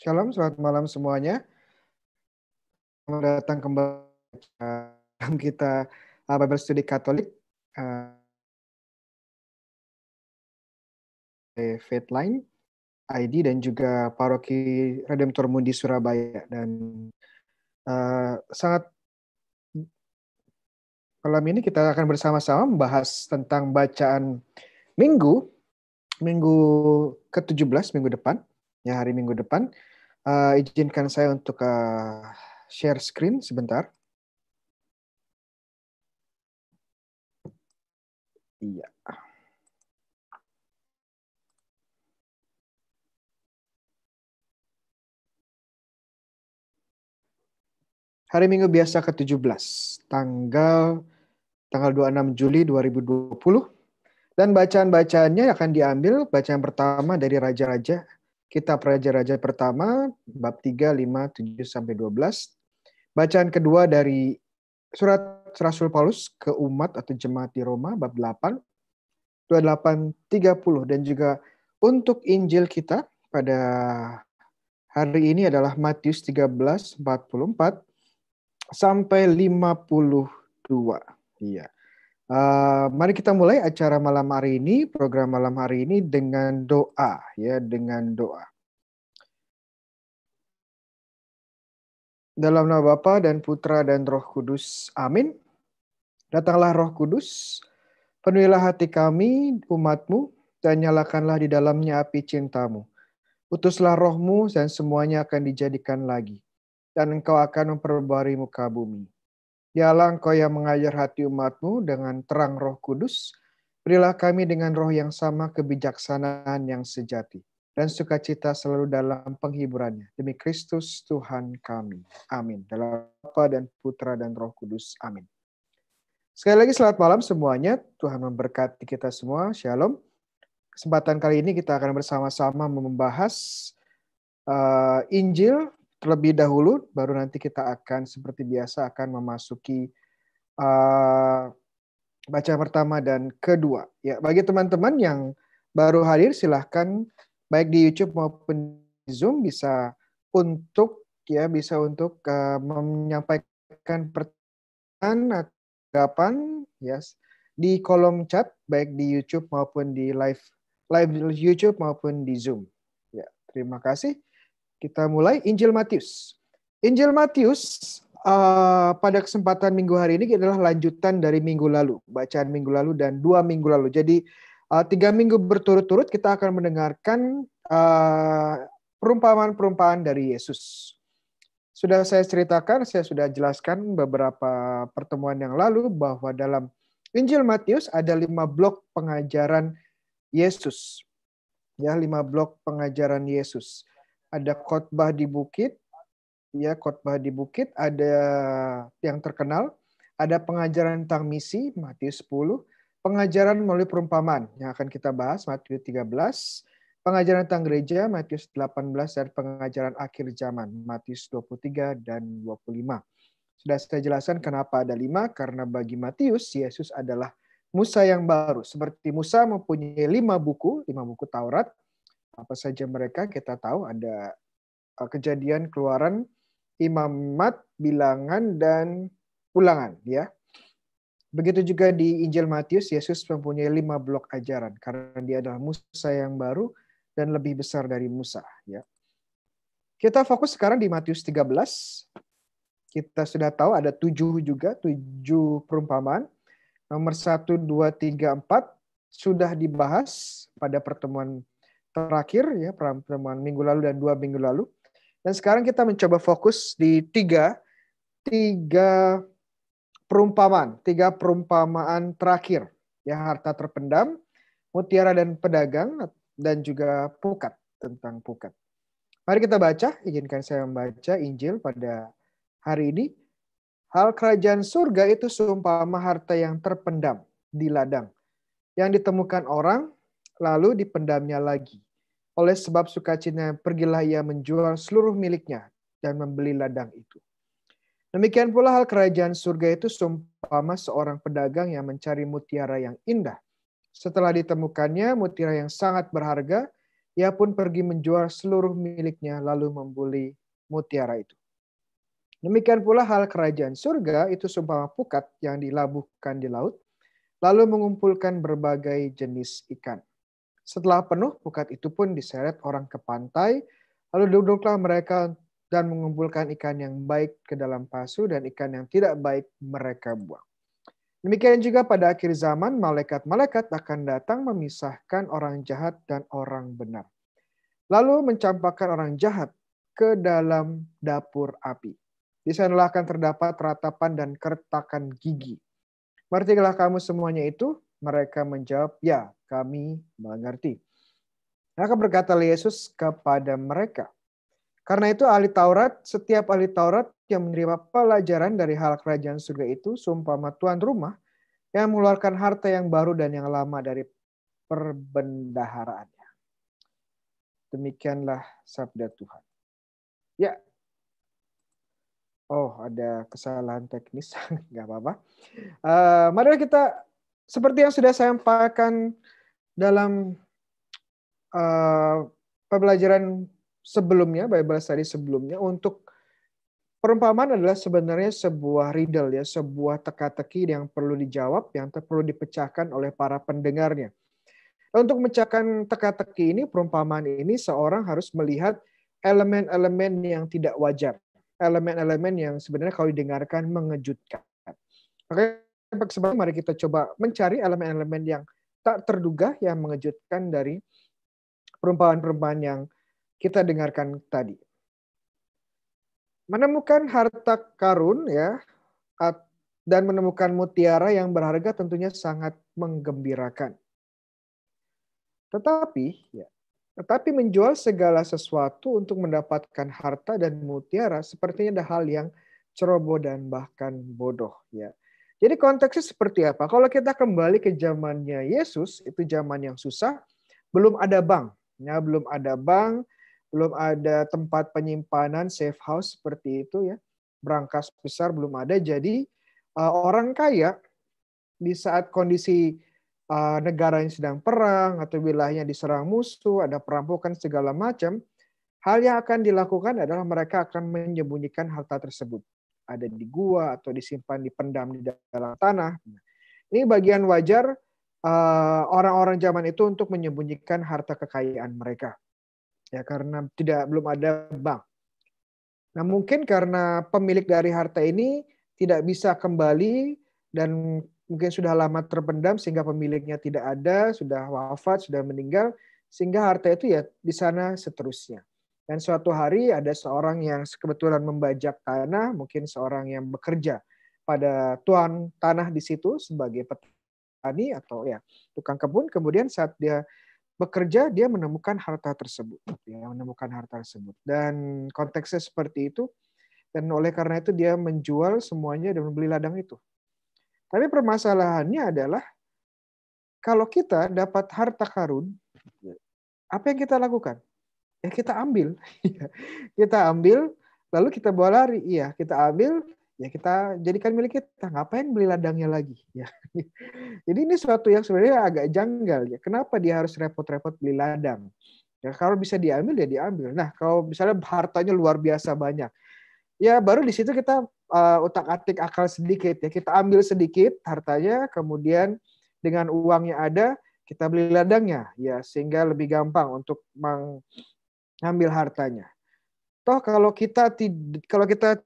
Shalom, selamat malam semuanya. Selamat datang kembali dalam kita Bible Study Katolik Faithline ID dan juga Paroki Redemptor Mundi Surabaya. Dan sangat malam ini kita akan bersama-sama membahas tentang bacaan Minggu ke-17 minggu depan, ya hari Minggu depan. Izinkan saya untuk share screen sebentar. Iya. Hari Minggu biasa ke-17, tanggal 26 Juli 2020. Dan bacaan-bacaannya akan diambil bacaan pertama dari Raja-Raja, Kitab Raja-Raja pertama, bab 3, 5, 7, sampai 12. Bacaan kedua dari surat Rasul Paulus ke umat atau jemaat di Roma, bab 8, 28, 30. Dan juga untuk Injil kita pada hari ini adalah Matius 13, 44 sampai 52. Iya. Mari kita mulai acara malam hari ini, program malam hari ini dengan doa, ya, dengan doa. Dalam nama Bapa dan Putra dan Roh Kudus, amin. Datanglah Roh Kudus, penuhilah hati kami, umat-Mu, dan nyalakanlah di dalamnya api cinta-Mu. Utuslah Roh-Mu dan semuanya akan dijadikan lagi, dan Engkau akan memperbarui muka bumi. Dialah Engkau yang mengajar hati umat-Mu dengan terang Roh Kudus. Berilah kami dengan roh yang sama kebijaksanaan yang sejati dan sukacita selalu dalam penghiburannya. Demi Kristus Tuhan kami. Amin. Dalam Bapa dan Putra dan Roh Kudus. Amin. Sekali lagi selamat malam semuanya. Tuhan memberkati kita semua. Shalom. Kesempatan kali ini kita akan bersama-sama membahas Injil terlebih dahulu, baru nanti kita akan seperti biasa akan memasuki bacaan pertama dan kedua. Ya, bagi teman-teman yang baru hadir, silahkan baik di YouTube maupun di Zoom bisa untuk menyampaikan pertanyaan atau tanggapan, yes, di kolom chat baik di YouTube maupun di live YouTube maupun di Zoom. Ya, terima kasih. Kita mulai Injil Matius. Injil Matius pada kesempatan minggu hari ini adalah lanjutan dari minggu lalu. Bacaan minggu lalu dan 2 minggu lalu. Jadi 3 minggu berturut-turut kita akan mendengarkan perumpamaan-perumpamaan dari Yesus. Sudah saya ceritakan, saya sudah jelaskan beberapa pertemuan yang lalu bahwa dalam Injil Matius ada 5 blok pengajaran Yesus. Ya, 5 blok pengajaran Yesus. Ada khotbah di bukit, ya khotbah di bukit, ada yang terkenal, ada pengajaran tentang misi, Matius 10, pengajaran melalui perumpamaan yang akan kita bahas, Matius 13, pengajaran tentang gereja, Matius 18, dan pengajaran akhir zaman, Matius 23 dan 25. Sudah saya jelaskan kenapa ada 5, karena bagi Matius, Yesus adalah Musa yang baru. Seperti Musa mempunyai 5 buku Taurat. Apa saja mereka kita tahu, ada Kejadian, Keluaran, Imamat, Bilangan, dan Ulangan. Ya. Begitu juga di Injil Matius, Yesus mempunyai 5 blok ajaran karena dia adalah Musa yang baru dan lebih besar dari Musa. Ya. Kita fokus sekarang di Matius 13. Kita sudah tahu ada 7 perumpamaan. Nomor 1, 2, 3, 4 sudah dibahas pada pertemuan terakhir, ya, pertemuan minggu lalu dan 2 minggu lalu. Dan sekarang kita mencoba fokus di tiga perumpamaan terakhir. Ya, harta terpendam, mutiara dan pedagang, dan juga pukat, tentang pukat. Mari kita baca, izinkan saya membaca Injil pada hari ini. Hal kerajaan surga itu seumpama harta yang terpendam di ladang, yang ditemukan orang, lalu dipendamnya lagi. Oleh sebab sukacita pergilah ia menjual seluruh miliknya dan membeli ladang itu. Demikian pula hal kerajaan surga itu seumpama seorang pedagang yang mencari mutiara yang indah. Setelah ditemukannya mutiara yang sangat berharga, Ia pun pergi menjual seluruh miliknya lalu membeli mutiara itu. Demikian pula hal kerajaan surga itu seumpama pukat yang dilabuhkan di laut, lalu mengumpulkan berbagai jenis ikan. Setelah penuh, pukat itu pun diseret orang ke pantai, lalu duduklah mereka dan mengumpulkan ikan yang baik ke dalam pasu dan ikan yang tidak baik mereka buang. Demikian juga pada akhir zaman, malaikat-malaikat akan datang memisahkan orang jahat dan orang benar. Lalu mencampakkan orang jahat ke dalam dapur api. Di sanalah akan terdapat ratapan dan keretakan gigi. Mengertilah kamu semuanya itu? Mereka menjawab, ya, kami mengerti. Maka berkatalah Yesus kepada mereka, karena itu setiap ahli Taurat yang menerima pelajaran dari hal kerajaan surga itu, seumpama tuan rumah yang mengeluarkan harta yang baru dan yang lama dari perbendaharaannya. Demikianlah sabda Tuhan. Ya, ada kesalahan teknis, nggak apa-apa. Mari kita, seperti yang sudah saya sampaikan dalam pembelajaran sebelumnya, Bible study sebelumnya, untuk perumpamaan adalah sebenarnya sebuah riddle, ya, sebuah teka-teki yang perlu dijawab, yang perlu dipecahkan oleh para pendengarnya. Untuk memecahkan teka-teki ini, perumpamaan ini, seorang harus melihat elemen-elemen yang tidak wajar. Elemen-elemen yang sebenarnya kalau didengarkan mengejutkan. Oke, sebenarnya mari kita coba mencari elemen-elemen yang tak terduga, yang mengejutkan dari perumpamaan-perumpamaan yang kita dengarkan tadi. Menemukan harta karun, ya, dan menemukan mutiara yang berharga tentunya sangat menggembirakan. Tetapi menjual segala sesuatu untuk mendapatkan harta dan mutiara sepertinya ada hal yang ceroboh dan bahkan bodoh, ya. Jadi konteksnya seperti apa? Kalau kita kembali ke zamannya Yesus, itu zaman yang susah, belum ada bank, ya, belum ada tempat penyimpanan safe house seperti itu, ya. Brankas besar belum ada. Jadi orang kaya di saat kondisi negara yang sedang perang atau wilayahnya diserang musuh, ada perampokan segala macam, hal yang akan dilakukan adalah mereka akan menyembunyikan harta tersebut. Ada di gua atau disimpan, dipendam di dalam tanah. Ini bagian wajar orang-orang zaman itu untuk menyembunyikan harta kekayaan mereka. Ya, karena belum ada bank. Nah, mungkin karena pemilik dari harta ini tidak bisa kembali dan mungkin sudah lama terpendam sehingga pemiliknya tidak ada, sudah wafat, sudah meninggal, sehingga harta itu ya di sana seterusnya. Dan suatu hari ada seorang yang kebetulan membajak tanah, mungkin seorang yang bekerja pada tuan tanah di situ sebagai petani atau ya tukang kebun, kemudian saat dia bekerja dia menemukan harta tersebut, ya, dan konteksnya seperti itu, dan oleh karena itu dia menjual semuanya dan membeli ladang itu. Tapi permasalahannya adalah kalau kita dapat harta karun, apa yang kita lakukan? Ya kita ambil, kita ambil, lalu kita bawa lari, iya kita ambil, ya kita jadikan milik kita. Ngapain beli ladangnya lagi? Ya. Jadi ini suatu yang sebenarnya agak janggal, ya. Kenapa dia harus repot-repot beli ladang? Ya kalau bisa diambil ya diambil. Nah kalau misalnya hartanya luar biasa banyak, ya baru di situ kita utak-atik akal sedikit, ya kita ambil sedikit hartanya, kemudian dengan uang yang ada kita beli ladangnya, ya sehingga lebih gampang untuk mengambil hartanya. Toh kalau kita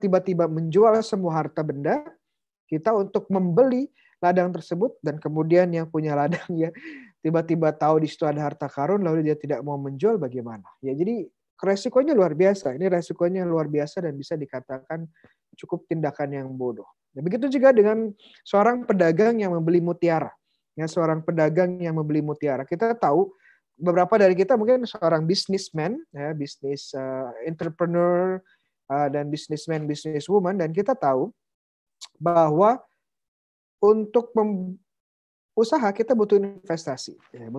tiba-tiba menjual semua harta benda kita untuk membeli ladang tersebut, dan kemudian yang punya ladang ya tiba-tiba tahu di situ ada harta karun lalu dia tidak mau menjual, bagaimana? Ya jadi resikonya luar biasa. Ini resikonya luar biasa dan bisa dikatakan cukup tindakan yang bodoh. Nah, begitu juga dengan seorang pedagang yang membeli mutiara. Ya, seorang pedagang yang membeli mutiara. Kita tahu beberapa dari kita mungkin seorang businessman, ya, bisnis entrepreneur dan businessman, businesswoman, dan kita tahu bahwa untuk usaha kita butuh investasi, ya,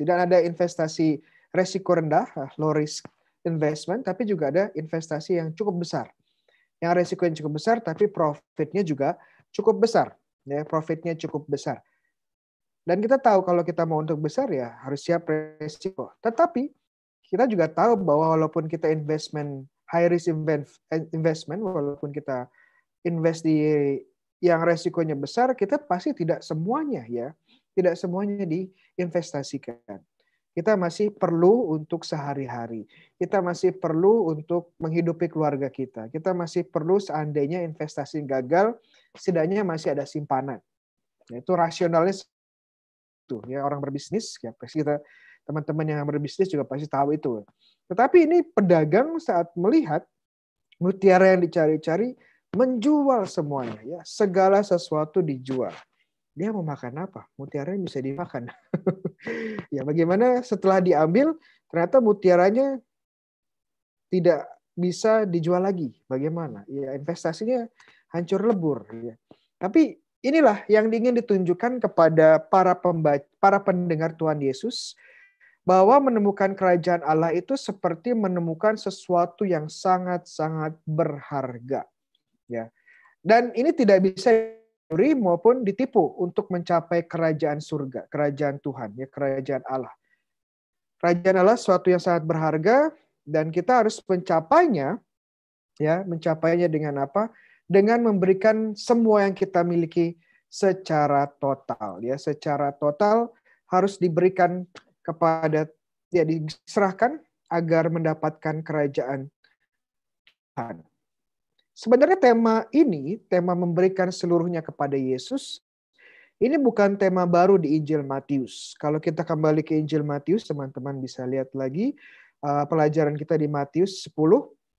dan ada investasi resiko rendah, low risk investment, tapi juga ada investasi yang cukup besar. Yang resiko yang cukup besar, tapi profitnya juga cukup besar. Ya, profitnya cukup besar. Dan kita tahu kalau kita mau untuk besar ya harus siap resiko. Tetapi kita juga tahu bahwa walaupun kita high risk investment, walaupun kita invest di yang resikonya besar, kita pasti tidak semuanya diinvestasikan. Kita masih perlu untuk sehari-hari. Kita masih perlu untuk menghidupi keluarga kita. Kita masih perlu seandainya investasi gagal, setidaknya masih ada simpanan. Itu rasionalnya itu. Ya, orang berbisnis, ya pasti kita teman-teman yang berbisnis juga pasti tahu itu. Tetapi ini pedagang saat melihat mutiara yang dicari-cari menjual semuanya, ya segala sesuatu dijual. Dia mau makan apa? Mutiaranya bisa dimakan. Ya, bagaimana setelah diambil, ternyata mutiaranya tidak bisa dijual lagi. Bagaimana? Ya, investasinya hancur lebur. Ya. Tapi inilah yang ingin ditunjukkan kepada para pendengar Tuhan Yesus, bahwa menemukan kerajaan Allah itu seperti menemukan sesuatu yang sangat-sangat berharga. Ya. Dan ini tidak bisa maupun ditipu untuk mencapai kerajaan surga, kerajaan Tuhan, ya kerajaan Allah. Kerajaan Allah sesuatu yang sangat berharga dan kita harus mencapainya, ya mencapainya dengan apa? Dengan memberikan semua yang kita miliki secara total, ya secara total harus diberikan kepada, ya diserahkan agar mendapatkan kerajaan Tuhan. Sebenarnya tema memberikan seluruhnya kepada Yesus, ini bukan tema baru di Injil Matius. Kalau kita kembali ke Injil Matius, teman-teman bisa lihat lagi pelajaran kita di Matius 10.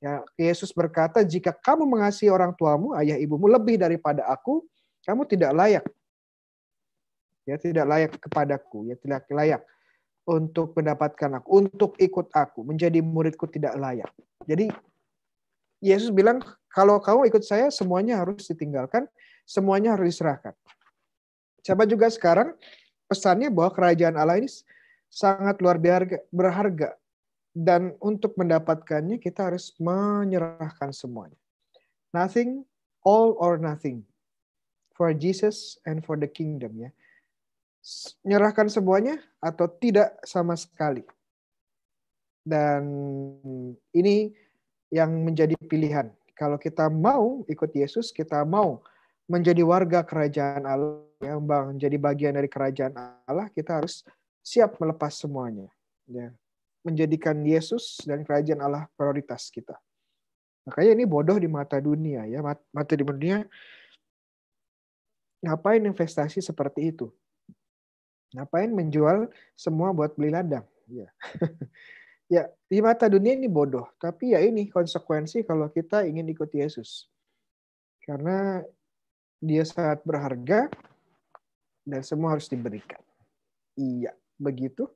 Ya, Yesus berkata, jika kamu mengasihi orang tuamu, ayah ibumu lebih daripada aku, kamu tidak layak. Ya, tidak layak kepadaku, ya tidak layak untuk mendapatkan aku, untuk ikut aku, menjadi muridku tidak layak. Jadi Yesus bilang, kalau kamu ikut saya, semuanya harus ditinggalkan, semuanya harus diserahkan. Coba juga sekarang pesannya bahwa kerajaan Allah ini sangat luar biasa berharga. Dan untuk mendapatkannya kita harus menyerahkan semuanya. Nothing, all or nothing. For Jesus and for the kingdom. Ya. Menyerahkan semuanya atau tidak sama sekali. Dan ini yang menjadi pilihan. Kalau kita mau ikut Yesus, kita mau menjadi warga kerajaan Allah, ya, menjadi bagian dari kerajaan Allah, kita harus siap melepas semuanya. Ya. Menjadikan Yesus dan kerajaan Allah prioritas kita. Makanya ini bodoh di mata dunia. Ya, mata di dunia, ngapain investasi seperti itu? Ngapain menjual semua buat beli ladang? Ya. Ya, di mata dunia ini bodoh. Tapi ya ini konsekuensi kalau kita ingin ikut Yesus. Karena dia sangat berharga dan semua harus diberikan. Iya, begitu.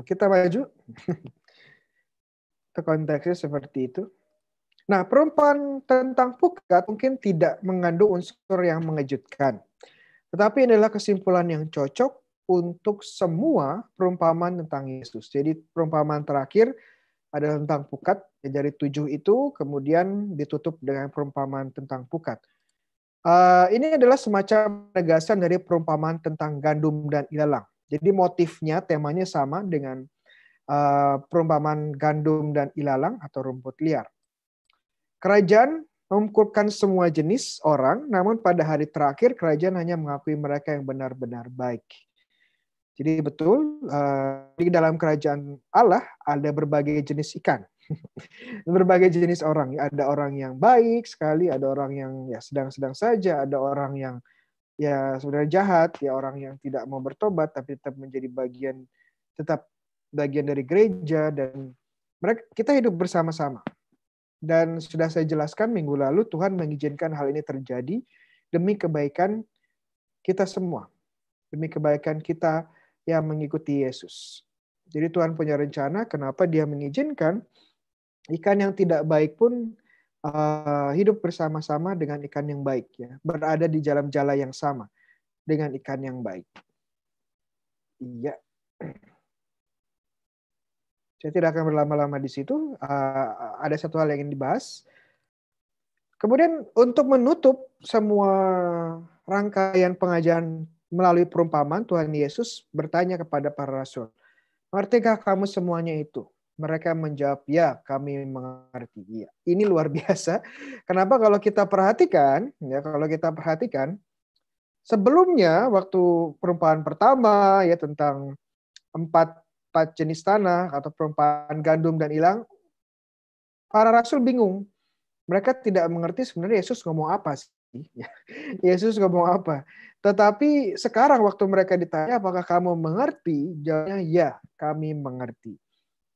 Kita maju. Konteksnya seperti itu. Nah, perumpamaan tentang pukat mungkin tidak mengandung unsur yang mengejutkan. Tetapi adalah kesimpulan yang cocok untuk semua perumpamaan tentang Yesus. Jadi perumpamaan terakhir adalah tentang pukat. Dari 7 itu kemudian ditutup dengan perumpamaan tentang pukat. Ini adalah semacam penegasan dari perumpamaan tentang gandum dan ilalang. Jadi motifnya, temanya sama dengan perumpamaan gandum dan ilalang atau rumput liar. Kerajaan mengumpulkan semua jenis orang, namun pada hari terakhir kerajaan hanya mengakui mereka yang benar-benar baik. Jadi betul, di dalam kerajaan Allah ada berbagai jenis ikan. Berbagai jenis orang. Ada orang yang baik sekali, ada orang yang ya sedang-sedang saja, ada orang yang ya sebenarnya jahat, ya orang yang tidak mau bertobat tapi tetap menjadi bagian dari gereja, dan kita hidup bersama-sama. Dan sudah saya jelaskan minggu lalu, Tuhan mengizinkan hal ini terjadi demi kebaikan kita semua. Demi kebaikan kita yang mengikuti Yesus. Jadi Tuhan punya rencana, kenapa dia mengizinkan ikan yang tidak baik pun hidup bersama-sama dengan ikan yang baik. Ya. Berada di dalam jala yang sama dengan ikan yang baik. Iya. Saya tidak akan berlama-lama di situ. Ada satu hal yang ingin dibahas. Kemudian untuk menutup semua rangkaian pengajaran melalui perumpamaan, Tuhan Yesus bertanya kepada para rasul, Mengertikah kamu semuanya itu? Mereka menjawab, ya kami mengerti. Ya, ini luar biasa. Kenapa kalau kita perhatikan, sebelumnya waktu perumpamaan pertama ya tentang empat jenis tanah atau perumpamaan gandum dan ilang, para rasul bingung. Mereka tidak mengerti sebenarnya Yesus ngomong apa sih. Yesus ngomong apa. Tetapi sekarang waktu mereka ditanya apakah kamu mengerti, jawabnya ya kami mengerti.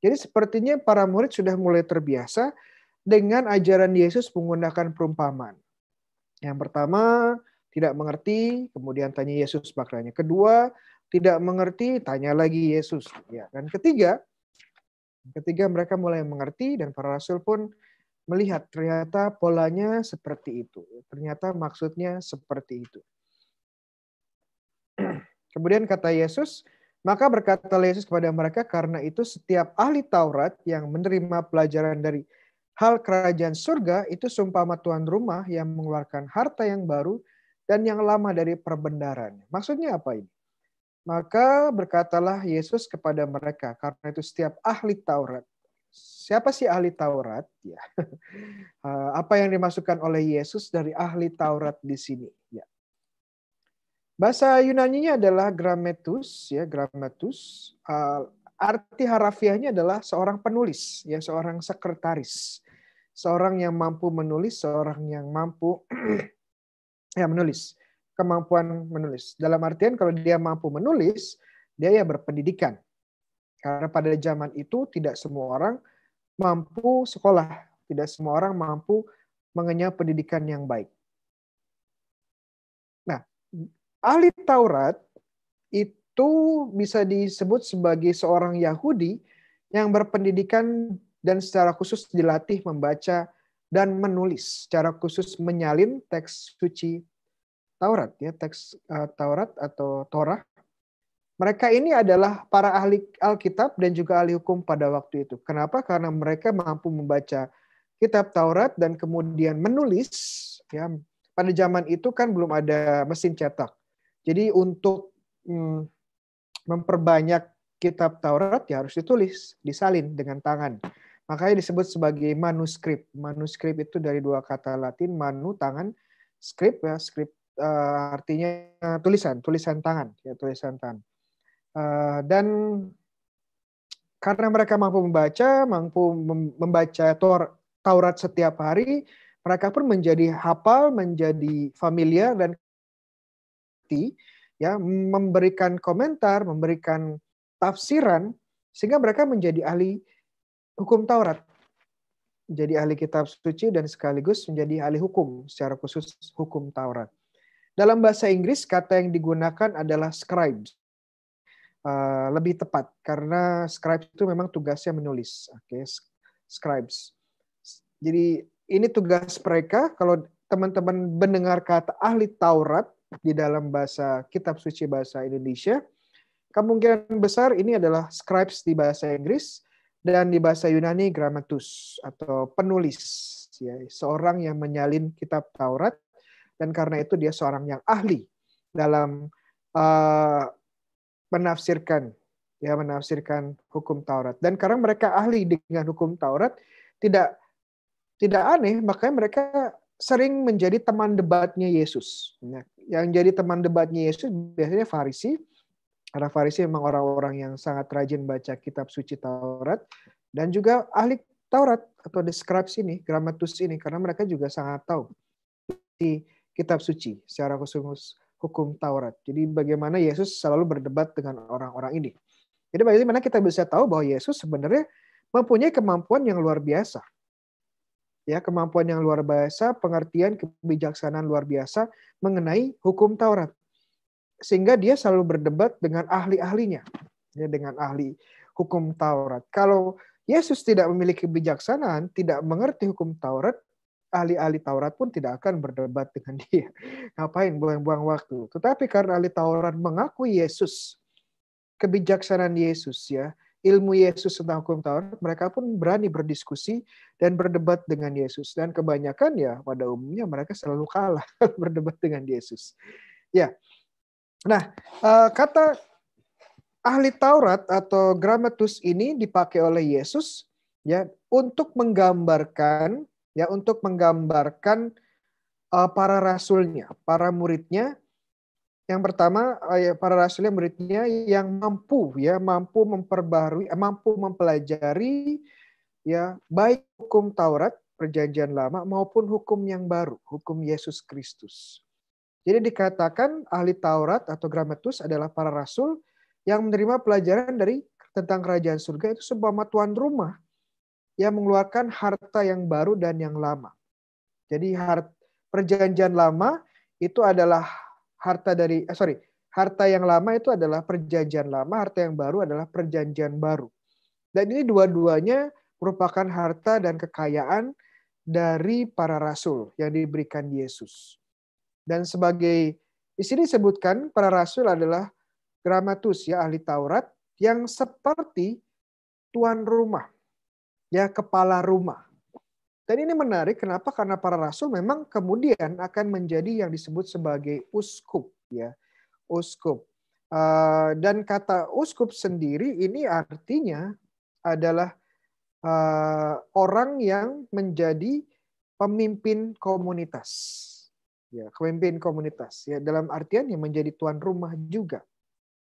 Jadi sepertinya para murid sudah mulai terbiasa dengan ajaran Yesus menggunakan perumpamaan. Yang pertama, tidak mengerti, kemudian tanya Yesus maknanya. Kedua, tidak mengerti, tanya lagi Yesus. Ya, dan ketiga mereka mulai mengerti dan para rasul pun melihat ternyata polanya seperti itu. Ternyata maksudnya seperti itu. Kemudian kata Yesus, maka berkata Yesus kepada mereka, karena itu setiap ahli Taurat yang menerima pelajaran dari hal kerajaan surga itu seumpama tuan rumah yang mengeluarkan harta yang baru dan yang lama dari perbendaharaan. Maksudnya apa ini? Maka berkatalah Yesus kepada mereka, karena itu setiap ahli Taurat. Siapa sih ahli Taurat? Ya. Apa yang dimasukkan oleh Yesus dari ahli Taurat di sini? Ya. Bahasa Yunani-nya adalah grammatus, ya grammatus. Arti harafiahnya adalah seorang penulis, ya seorang sekretaris, seorang yang mampu menulis, seorang yang mampu ya menulis, kemampuan menulis. Dalam artian kalau dia mampu menulis, dia ya berpendidikan. Karena pada zaman itu tidak semua orang mampu sekolah, tidak semua orang mampu mengenyam pendidikan yang baik. Nah, ahli Taurat itu bisa disebut sebagai seorang Yahudi yang berpendidikan dan secara khusus dilatih membaca dan menulis, secara khusus menyalin teks suci Taurat, ya teks Taurat atau Torah. Mereka ini adalah para ahli Alkitab dan juga ahli hukum pada waktu itu. Kenapa? Karena mereka mampu membaca kitab Taurat dan kemudian menulis. Ya, pada zaman itu kan belum ada mesin cetak. Jadi untuk memperbanyak kitab Taurat ya harus ditulis, disalin dengan tangan. Makanya disebut sebagai manuskrip. Manuskrip itu dari dua kata Latin, manu tangan, skrip ya, skrip artinya tulisan tangan, ya tulisan tangan. Dan karena mereka mampu membaca Taurat setiap hari, mereka pun menjadi hafal, menjadi familiar dan ya memberikan komentar, memberikan tafsiran sehingga mereka menjadi ahli hukum Taurat. Menjadi ahli kitab suci dan sekaligus menjadi ahli hukum, secara khusus hukum Taurat. Dalam bahasa Inggris kata yang digunakan adalah scribes. Lebih tepat karena scribes itu memang tugasnya menulis. Oke, scribes. Jadi ini tugas mereka. Kalau teman-teman mendengar kata ahli Taurat di dalam bahasa kitab suci bahasa Indonesia, kemungkinan besar ini adalah scribes di bahasa Inggris dan di bahasa Yunani grammatus atau penulis, ya, seorang yang menyalin kitab Taurat dan karena itu dia seorang yang ahli dalam menafsirkan hukum Taurat. Dan karena mereka ahli dengan hukum Taurat, tidak aneh, makanya mereka sering menjadi teman debatnya Yesus. Yang jadi teman debatnya Yesus biasanya Farisi, karena Farisi memang orang-orang yang sangat rajin baca kitab suci Taurat, dan juga ahli Taurat atau the scribes ini, grammatus ini, karena mereka juga sangat tahu di kitab suci secara khusus hukum Taurat. Jadi bagaimana Yesus selalu berdebat dengan orang-orang ini. Jadi bagaimana kita bisa tahu bahwa Yesus sebenarnya mempunyai kemampuan yang luar biasa. Ya, kemampuan yang luar biasa, pengertian kebijaksanaan luar biasa mengenai hukum Taurat. Sehingga dia selalu berdebat dengan ahli-ahlinya. Ya, dengan ahli hukum Taurat. Kalau Yesus tidak memiliki kebijaksanaan, tidak mengerti hukum Taurat, ahli-ahli Taurat pun tidak akan berdebat dengan dia. Ngapain buang-buang waktu. Tetapi karena ahli Taurat mengakui Yesus, kebijaksanaan Yesus, ya, ilmu Yesus tentang hukum Taurat, mereka pun berani berdiskusi dan berdebat dengan Yesus. Dan kebanyakan ya pada umumnya mereka selalu kalah berdebat dengan Yesus. Ya, nah kata ahli Taurat atau Grammatus ini dipakai oleh Yesus ya untuk menggambarkan para rasulnya, para muridnya. Yang pertama, para rasulnya, muridnya yang mampu memperbarui, mampu mempelajari ya baik hukum Taurat Perjanjian Lama maupun hukum yang baru, hukum Yesus Kristus. Jadi dikatakan ahli Taurat atau Grammatus adalah para rasul yang menerima pelajaran tentang kerajaan surga, itu sebuah tuan rumah yang mengeluarkan harta yang baru dan yang lama. Jadi Perjanjian Lama itu adalah harta yang lama itu adalah Perjanjian Lama, harta yang baru adalah Perjanjian Baru. Dan ini dua-duanya merupakan harta dan kekayaan dari para rasul yang diberikan Yesus. Dan di sini disebutkan para rasul adalah Grammatus ya, ahli Taurat yang seperti tuan rumah, ya kepala rumah. Dan ini menarik, kenapa? Karena para rasul memang kemudian akan menjadi yang disebut sebagai uskup, ya, uskup. Dan kata uskup sendiri ini artinya adalah orang yang menjadi pemimpin komunitas, ya, pemimpin komunitas, ya, dalam artian yang menjadi tuan rumah juga.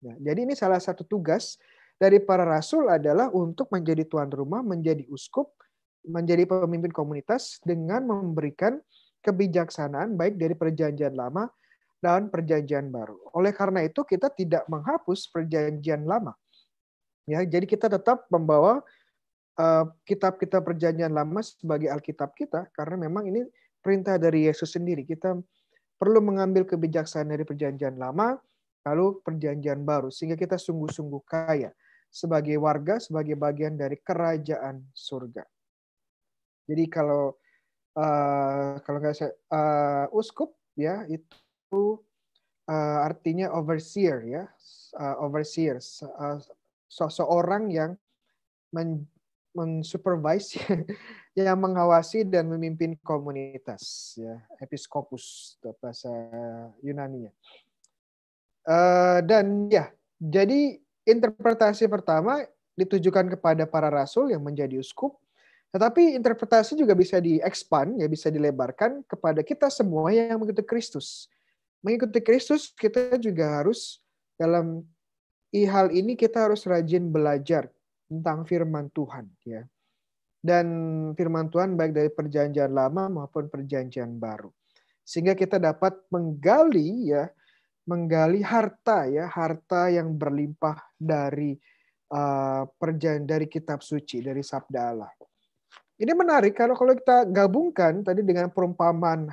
Ya, jadi ini salah satu tugas dari para rasul adalah untuk menjadi tuan rumah, menjadi uskup, menjadi pemimpin komunitas dengan memberikan kebijaksanaan baik dari Perjanjian Lama dan Perjanjian Baru. Oleh karena itu kita tidak menghapus Perjanjian Lama. Ya, jadi kita tetap membawa kitab-kitab Perjanjian Lama sebagai Alkitab kita karena memang ini perintah dari Yesus sendiri. Kita perlu mengambil kebijaksanaan dari Perjanjian Lama lalu Perjanjian Baru sehingga kita sungguh-sungguh kaya sebagai warga, sebagai bagian dari kerajaan surga. Jadi kalau nggak saya uskup ya itu artinya overseer ya, overseer, seseorang yang mensupervise, yang mengawasi dan memimpin komunitas ya, episkopus bahasa Yunani-nya. Dan ya, jadi interpretasi pertama ditujukan kepada para rasul yang menjadi uskup. Tetapi interpretasi juga bisa di-expand, ya bisa dilebarkan kepada kita semua yang mengikuti Kristus. Mengikuti Kristus kita juga harus dalam hal ini kita harus rajin belajar tentang firman Tuhan, ya. Dan firman Tuhan baik dari Perjanjian Lama maupun Perjanjian Baru. Sehingga kita dapat menggali harta yang berlimpah dari dari kitab suci, dari sabda Allah. Ini menarik kalau kita gabungkan tadi dengan perumpamaan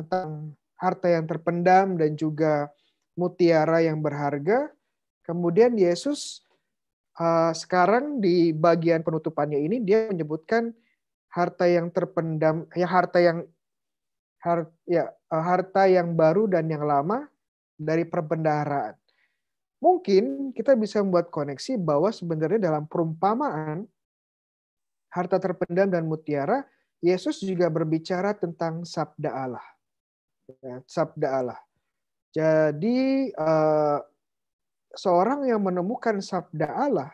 tentang harta yang terpendam dan juga mutiara yang berharga. Kemudian Yesus sekarang di bagian penutupannya ini dia menyebutkan harta yang terpendam, ya harta yang baru dan yang lama dari perbendaharaan. Mungkin kita bisa membuat koneksi bahwa sebenarnya dalam perumpamaan harta terpendam dan mutiara, Yesus juga berbicara tentang sabda Allah. Ya, sabda Allah. Jadi seorang yang menemukan sabda Allah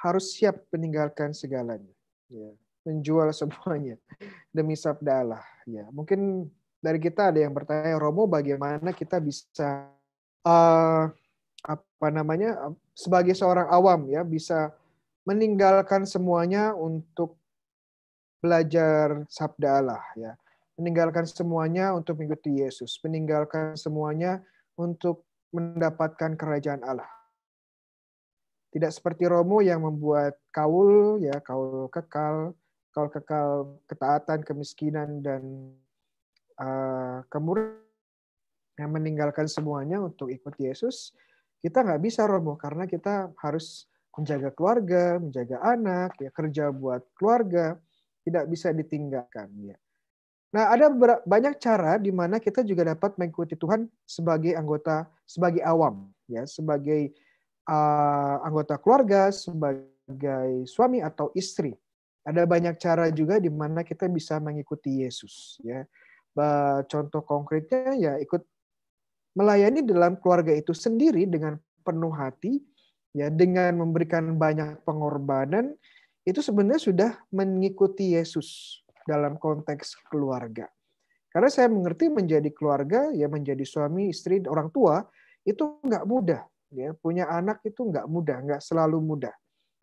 harus siap meninggalkan segalanya. Ya, menjual semuanya demi sabda Allah. Ya, mungkin dari kita ada yang bertanya, Romo, bagaimana kita bisa sebagai seorang awam ya bisa meninggalkan semuanya untuk belajar sabda Allah ya. Meninggalkan semuanya untuk mengikuti Yesus, meninggalkan semuanya untuk mendapatkan kerajaan Allah. Tidak seperti Romo yang membuat kaul kekal ketaatan, kemiskinan dan kemurahan, yang meninggalkan semuanya untuk ikut Yesus. Kita nggak bisa, Romo, karena kita harus menjaga keluarga, menjaga anak, ya kerja buat keluarga, tidak bisa ditinggalkan. Ya. Nah, ada banyak cara di mana kita juga dapat mengikuti Tuhan sebagai anggota, sebagai awam, ya, sebagai anggota keluarga, sebagai suami atau istri. Ada banyak cara juga di mana kita bisa mengikuti Yesus. Ya. Contoh konkretnya ya ikut melayani dalam keluarga itu sendiri dengan penuh hati, ya, dengan memberikan banyak pengorbanan, itu sebenarnya sudah mengikuti Yesus dalam konteks keluarga. Karena saya mengerti menjadi keluarga, ya menjadi suami, istri, orang tua, itu nggak mudah. Ya, punya anak itu nggak mudah, nggak selalu mudah.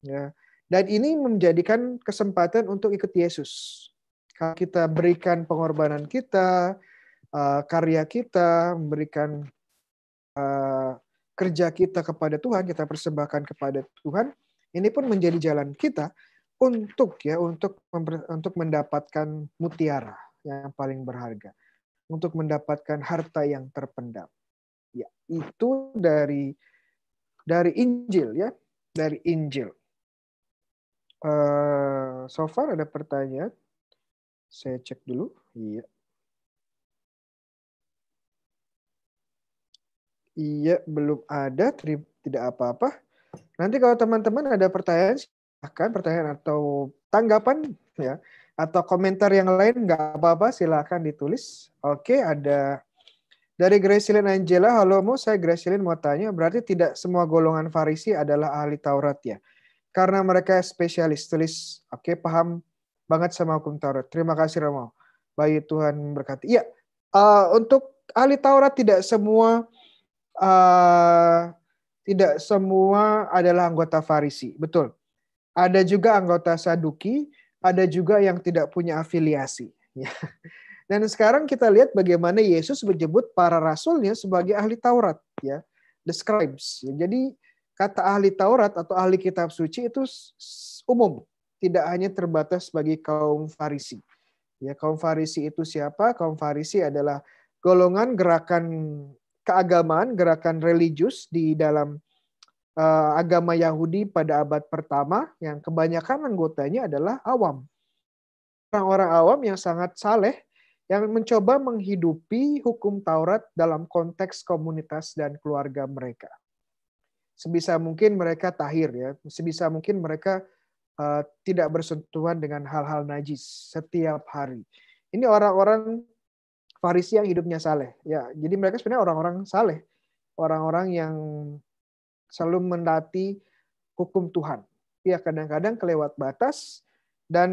Ya. Dan ini menjadikan kesempatan untuk ikut Yesus. Kalau kita berikan pengorbanan kita, karya kita, memberikan kerja kita kepada Tuhan, kita persembahkan kepada Tuhan, ini pun menjadi jalan kita untuk mendapatkan mutiara yang paling berharga, untuk mendapatkan harta yang terpendam. Ya, itu dari Injil, ya, dari Injil. So far ada pertanyaan? Saya cek dulu. Iya. Iya, belum ada. Tidak apa-apa. Nanti kalau teman-teman ada pertanyaan, silakan pertanyaan atau tanggapan, ya, atau komentar yang lain, nggak apa-apa, silakan ditulis. Oke, ada dari Gracilyn Angela. Halo Mo, saya Gracilyn mau tanya, berarti tidak semua golongan Farisi adalah ahli Taurat ya? Karena mereka spesialis. Tulis, oke, paham banget sama hukum Taurat. Terima kasih Romo. Baik, Tuhan berkati. Iya, untuk ahli Taurat tidak semua adalah anggota Farisi. Betul. Ada juga anggota Saduki, ada juga yang tidak punya afiliasi. Dan sekarang kita lihat bagaimana Yesus menyebut para rasulnya sebagai ahli Taurat, ya, the scribes. Jadi kata ahli Taurat atau ahli kitab suci itu umum, tidak hanya terbatas bagi kaum Farisi. Ya, kaum Farisi itu siapa? Kaum Farisi adalah golongan gerakan keagamaan, gerakan religius di dalam agama Yahudi pada abad pertama, yang kebanyakan anggotanya adalah awam. Orang-orang awam yang sangat saleh, yang mencoba menghidupi hukum Taurat dalam konteks komunitas dan keluarga mereka. Sebisa mungkin mereka tahir, ya. Sebisa mungkin mereka tidak bersentuhan dengan hal-hal najis setiap hari. Ini orang-orang Farisi yang hidupnya saleh, ya. Jadi mereka sebenarnya orang-orang saleh, orang-orang yang selalu menaati hukum Tuhan. Ya, kadang-kadang kelewat batas, dan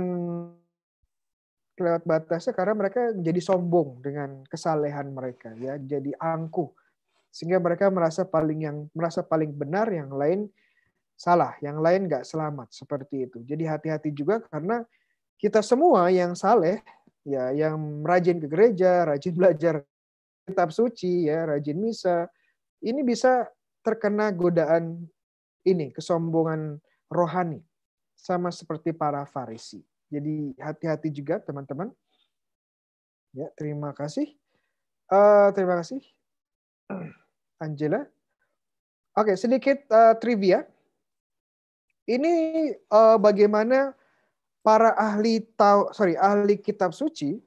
kelewat batasnya karena mereka menjadi sombong dengan kesalehan mereka, ya, jadi angkuh, sehingga mereka merasa paling benar, yang lain salah, yang lain nggak selamat, seperti itu. Jadi hati-hati juga, karena kita semua yang saleh, ya, yang rajin ke gereja, rajin belajar kitab suci, ya, rajin misa, ini bisa terkena godaan ini, kesombongan rohani, sama seperti para Farisi. Jadi hati-hati juga teman-teman. Ya, terima kasih. Terima kasih, Angela. Oke, sedikit trivia. Ini bagaimana para ahli kitab suci,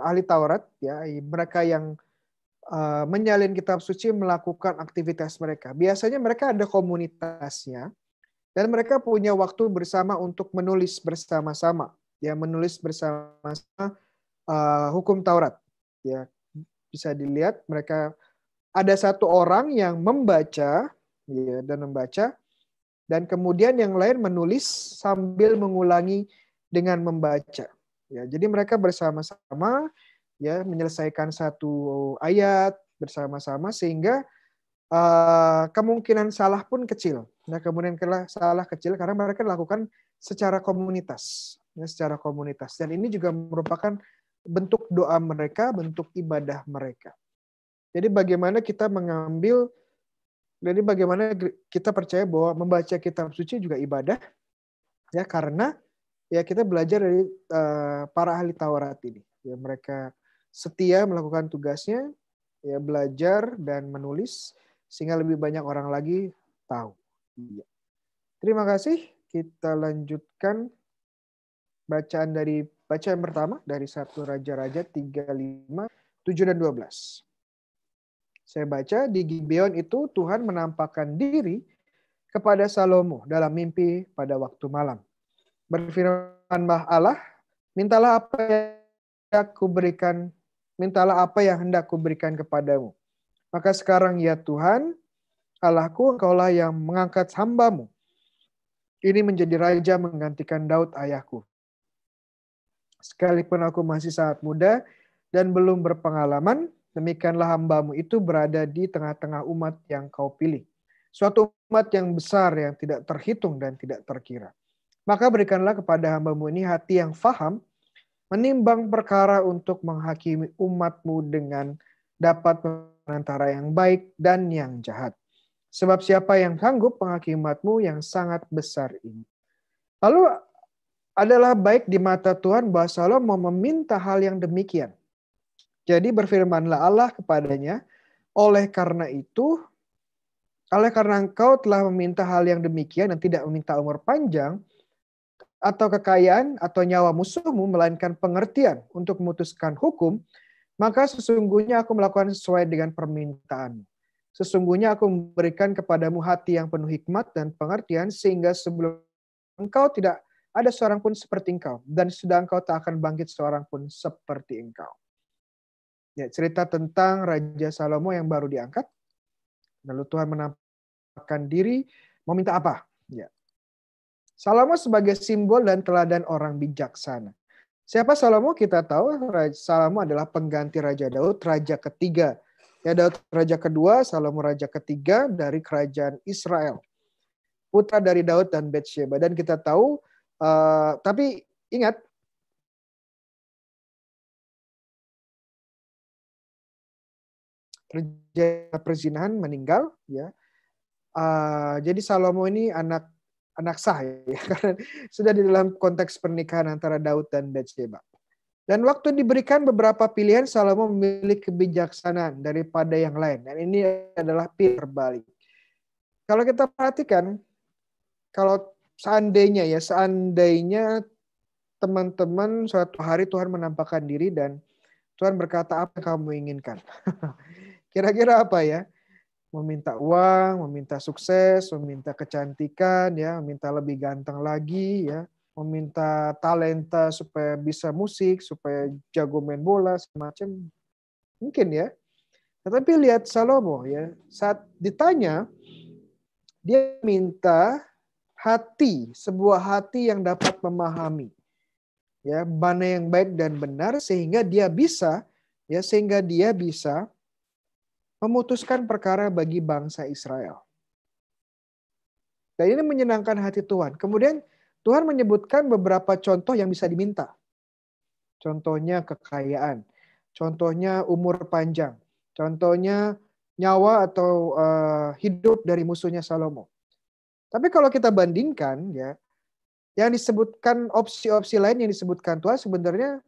ahli Taurat, ya, mereka yang menyalin kitab suci melakukan aktivitas mereka. Biasanya mereka ada komunitasnya, dan mereka punya waktu bersama untuk menulis bersama-sama, ya, menulis bersama-sama hukum Taurat, ya. Bisa dilihat mereka ada satu orang yang membaca, ya, dan kemudian yang lain menulis sambil mengulangi dengan membaca, ya. Jadi mereka bersama-sama, ya, menyelesaikan satu ayat bersama-sama, sehingga kemungkinan salah pun kecil. Nah, kemudian salah kecil karena mereka lakukan secara komunitas, ya, secara komunitas. Dan ini juga merupakan bentuk doa mereka, bentuk ibadah mereka. Jadi bagaimana kita percaya bahwa membaca kitab suci juga ibadah, ya, karena ya kita belajar dari para ahli Taurat ini. Ya, mereka setia melakukan tugasnya, ya, belajar dan menulis, sehingga lebih banyak orang lagi tahu. Iya. Terima kasih. Kita lanjutkan bacaan pertama dari 1 Raja-Raja 35, 7 dan 12. Saya baca, di Gibeon itu Tuhan menampakkan diri kepada Salomo dalam mimpi pada waktu malam. Berfirmanlah Allah, mintalah apa yang aku berikan mintalah apa yang hendak kuberikan kepadamu. Maka sekarang ya Tuhan, Allahku, Engkaulah yang mengangkat hamba-Mu ini menjadi raja menggantikan Daud ayahku. Sekalipun aku masih sangat muda dan belum berpengalaman, demikianlah hamba-Mu itu berada di tengah-tengah umat yang Kau pilih. Suatu umat yang besar yang tidak terhitung dan tidak terkira. Maka berikanlah kepada hamba-Mu ini hati yang faham, menimbang perkara untuk menghakimi umat-Mu dengan dapat antara yang baik dan yang jahat. Sebab siapa yang sanggup menghakimi umat-Mu yang sangat besar ini. Lalu adalah baik di mata Tuhan bahwa Salomo meminta hal yang demikian. Jadi berfirmanlah Allah kepadanya, oleh karena engkau telah meminta hal yang demikian dan tidak meminta umur panjang, atau kekayaan, atau nyawa musuhmu, melainkan pengertian untuk memutuskan hukum, maka sesungguhnya aku melakukan sesuai dengan permintaanmu. Sesungguhnya aku memberikan kepadamu hati yang penuh hikmat dan pengertian, sehingga sebelum engkau tidak ada seorang pun seperti engkau, dan sudah engkau tak akan bangkit seorang pun seperti engkau. Ya, cerita tentang Raja Salomo yang baru diangkat. Lalu Tuhan menampakkan diri, mau minta apa? Ya. Salomo sebagai simbol dan teladan orang bijaksana. Siapa Salomo? Kita tahu Salomo adalah pengganti Raja Daud, raja ketiga. Ya, Daud raja kedua, Salomo raja ketiga dari kerajaan Israel. Putra dari Daud dan Batsheba. Dan kita tahu, tapi ingat, terjadi perzinahan, meninggal, ya. Jadi Salomo ini anak sah, ya, karena sudah di dalam konteks pernikahan antara Daud dan Batsheba. Dan waktu diberikan beberapa pilihan, Salomo memilih kebijaksanaan daripada yang lain. Dan ini adalah pilihan terbalik. Kalau kita perhatikan, kalau seandainya teman-teman suatu hari Tuhan menampakkan diri dan Tuhan berkata, apa yang kamu inginkan? Kira-kira apa ya? Meminta uang, meminta sukses, meminta kecantikan, ya, meminta lebih ganteng lagi, ya, meminta talenta supaya bisa musik, supaya jago main bola, semacam mungkin ya. Tetapi lihat Salomo, ya, saat ditanya, dia minta hati, sebuah hati yang dapat memahami, ya, mana yang baik dan benar, sehingga dia bisa memutuskan perkara bagi bangsa Israel. Dan ini menyenangkan hati Tuhan. Kemudian Tuhan menyebutkan beberapa contoh yang bisa diminta. Contohnya kekayaan, contohnya umur panjang, contohnya nyawa atau hidup dari musuhnya Salomo. Tapi kalau kita bandingkan, ya, yang disebutkan opsi-opsi lain yang disebutkan Tuhan sebenarnya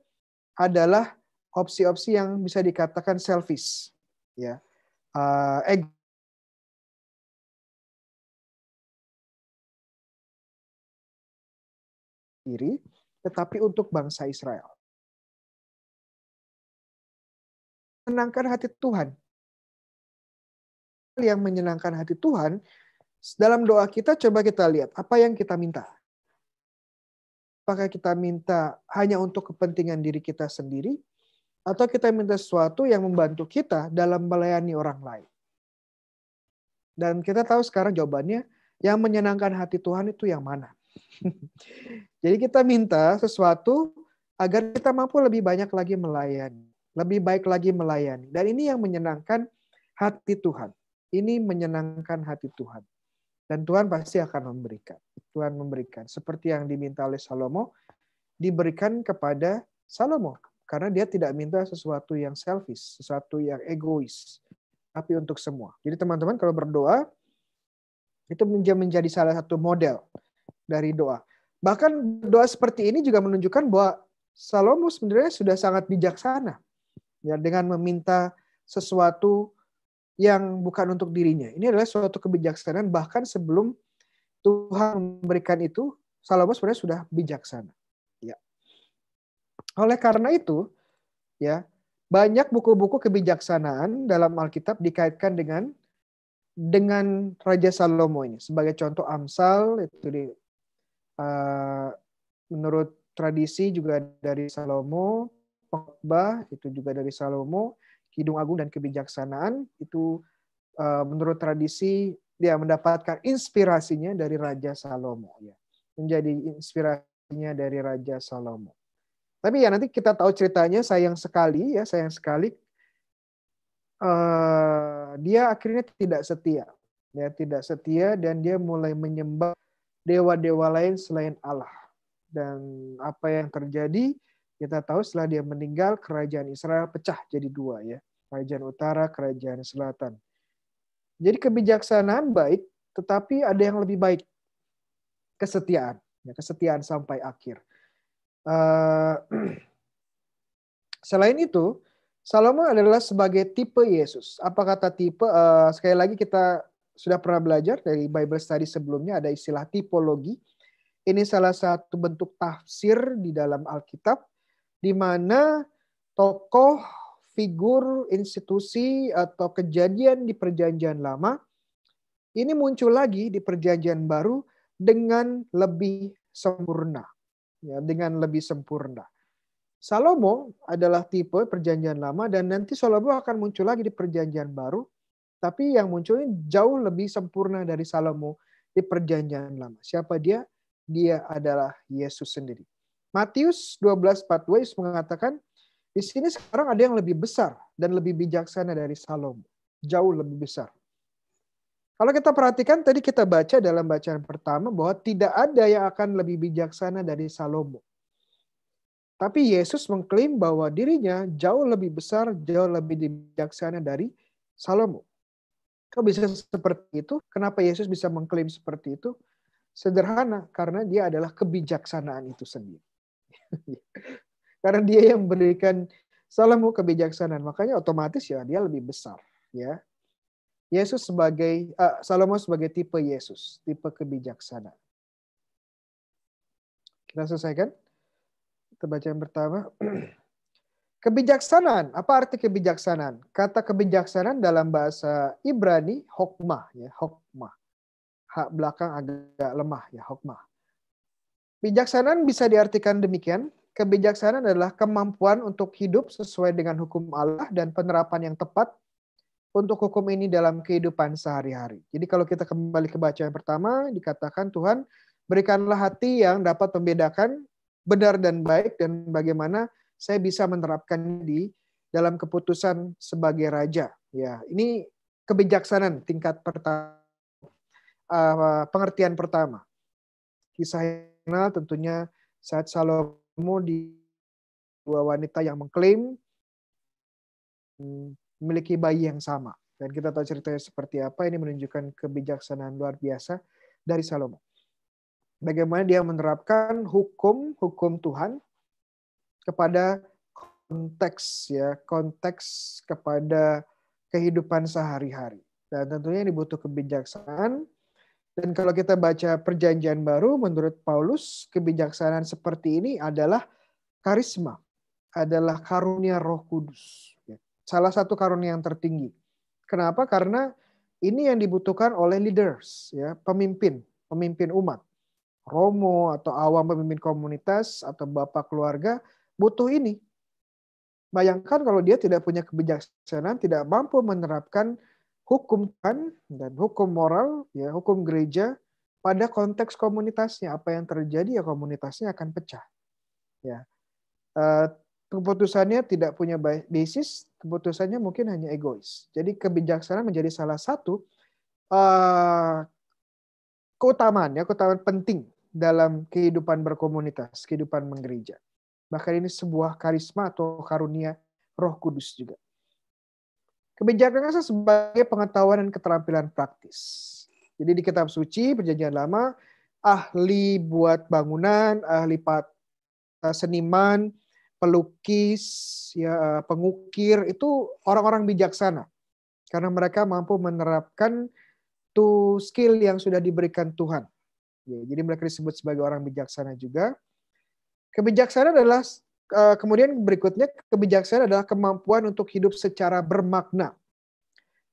adalah opsi-opsi yang bisa dikatakan selfish, ya, diri, tetapi untuk bangsa Israel. Menyenangkan hati Tuhan. Yang menyenangkan hati Tuhan, dalam doa kita coba kita lihat apa yang kita minta. Apakah kita minta hanya untuk kepentingan diri kita sendiri, atau kita minta sesuatu yang membantu kita dalam melayani orang lain. Dan kita tahu sekarang jawabannya, yang menyenangkan hati Tuhan itu yang mana? Jadi kita minta sesuatu agar kita mampu lebih banyak lagi melayani, lebih baik lagi melayani. Dan ini yang menyenangkan hati Tuhan. Ini menyenangkan hati Tuhan. Dan Tuhan pasti akan memberikan. Tuhan memberikan. Seperti yang diminta oleh Salomo, diberikan kepada Salomo. Karena dia tidak minta sesuatu yang selfish, sesuatu yang egois. Tapi untuk semua. Jadi teman-teman kalau berdoa, itu menjadi salah satu model dari doa. Bahkan doa seperti ini juga menunjukkan bahwa Salomo sebenarnya sudah sangat bijaksana, ya, dengan meminta sesuatu yang bukan untuk dirinya. Ini adalah suatu kebijaksanaan, bahkan sebelum Tuhan memberikan itu, Salomo sebenarnya sudah bijaksana. Ya. Oleh karena itu, ya, banyak buku-buku kebijaksanaan dalam Alkitab dikaitkan dengan Raja Salomo ini. Sebagai contoh Amsal, itu menurut tradisi juga dari Salomo, pengkhotbah itu juga dari Salomo, Kidung Agung dan Kebijaksanaan itu menurut tradisi dia mendapatkan inspirasinya dari Raja Salomo, ya. Menjadi inspirasinya dari Raja Salomo. Tapi ya nanti kita tahu ceritanya, sayang sekali dia akhirnya tidak setia. Ya, tidak setia dan dia mulai menyembah dewa-dewa lain selain Allah. Dan apa yang terjadi, kita tahu setelah dia meninggal, kerajaan Israel pecah jadi dua, ya. Kerajaan utara, kerajaan selatan. Jadi kebijaksanaan baik, tetapi ada yang lebih baik. Kesetiaan. Ya, kesetiaan sampai akhir. Selain itu, Salomo adalah sebagai tipe Yesus. Apa kata tipe? Sekali lagi kita sudah pernah belajar dari Bible study sebelumnya, ada istilah tipologi. Ini salah satu bentuk tafsir di dalam Alkitab, di mana tokoh, figur, institusi, atau kejadian di Perjanjian Lama, ini muncul lagi di Perjanjian Baru dengan lebih sempurna. Ya, dengan lebih sempurna. Salomo adalah tipe Perjanjian Lama dan nanti Salomo akan muncul lagi di Perjanjian Baru, tapi yang munculnya jauh lebih sempurna dari Salomo di Perjanjian Lama. Siapa dia? Dia adalah Yesus sendiri. Matius 12:42 Yesus mengatakan, di sini sekarang ada yang lebih besar dan lebih bijaksana dari Salomo. Jauh lebih besar. Kalau kita perhatikan tadi kita baca dalam bacaan pertama bahwa tidak ada yang akan lebih bijaksana dari Salomo. Tapi Yesus mengklaim bahwa dirinya jauh lebih besar, jauh lebih bijaksana dari Salomo. Kok bisa seperti itu? Kenapa Yesus bisa mengklaim seperti itu? Sederhana, karena dia adalah kebijaksanaan itu sendiri. Karena dia yang memberikan Salomo kebijaksanaan, makanya otomatis ya dia lebih besar. Ya, Salomo sebagai tipe Yesus, tipe kebijaksanaan. Kita selesaikan? Kita baca yang pertama. Kebijaksanaan. Apa arti kebijaksanaan? Kata kebijaksanaan dalam bahasa Ibrani, hokmah. Ya, hokmah. Hak belakang agak lemah. Ya, hokmah. Bijaksanaan bisa diartikan demikian. Kebijaksanaan adalah kemampuan untuk hidup sesuai dengan hukum Allah dan penerapan yang tepat untuk hukum ini dalam kehidupan sehari-hari. Jadi kalau kita kembali ke bacaan pertama, dikatakan Tuhan, berikanlah hati yang dapat membedakan benar dan baik, dan bagaimana saya bisa menerapkan di dalam keputusan sebagai raja. Ya, ini kebijaksanaan tingkat pertama, pengertian pertama. Kisah yang tentunya saat Salomo di dua wanita yang mengklaim memiliki bayi yang sama. Dan kita tahu ceritanya seperti apa, ini menunjukkan kebijaksanaan luar biasa dari Salomo. Bagaimana dia menerapkan hukum Tuhan kepada konteks kepada kehidupan sehari-hari. Dan tentunya ini butuh kebijaksanaan. Dan kalau kita baca Perjanjian Baru, menurut Paulus, kebijaksanaan seperti ini adalah karisma, adalah karunia Roh Kudus. Salah satu karunia yang tertinggi. Kenapa? Karena ini yang dibutuhkan oleh leaders, ya, pemimpin umat. Romo atau awam pemimpin komunitas atau bapak keluarga butuh ini. Bayangkan kalau dia tidak punya kebijaksanaan, tidak mampu menerapkan hukum Tuhan dan hukum moral, ya, hukum gereja pada konteks komunitasnya. Apa yang terjadi ya komunitasnya akan pecah. Ya, keputusannya tidak punya basis, keputusannya mungkin hanya egois. Jadi kebijaksanaan menjadi salah satu keutamaan penting dalam kehidupan berkomunitas, kehidupan menggereja. Bahkan ini sebuah karisma atau karunia Roh Kudus juga. Kebijaksanaan sebagai pengetahuan dan keterampilan praktis. Jadi di kitab suci Perjanjian Lama, ahli buat bangunan, ahli seniman, pelukis, ya, pengukir, itu orang-orang bijaksana. Karena mereka mampu menerapkan skill yang sudah diberikan Tuhan. Ya, jadi mereka disebut sebagai orang bijaksana juga. Kebijaksanaan adalah, kemudian berikutnya, kebijaksanaan adalah kemampuan untuk hidup secara bermakna.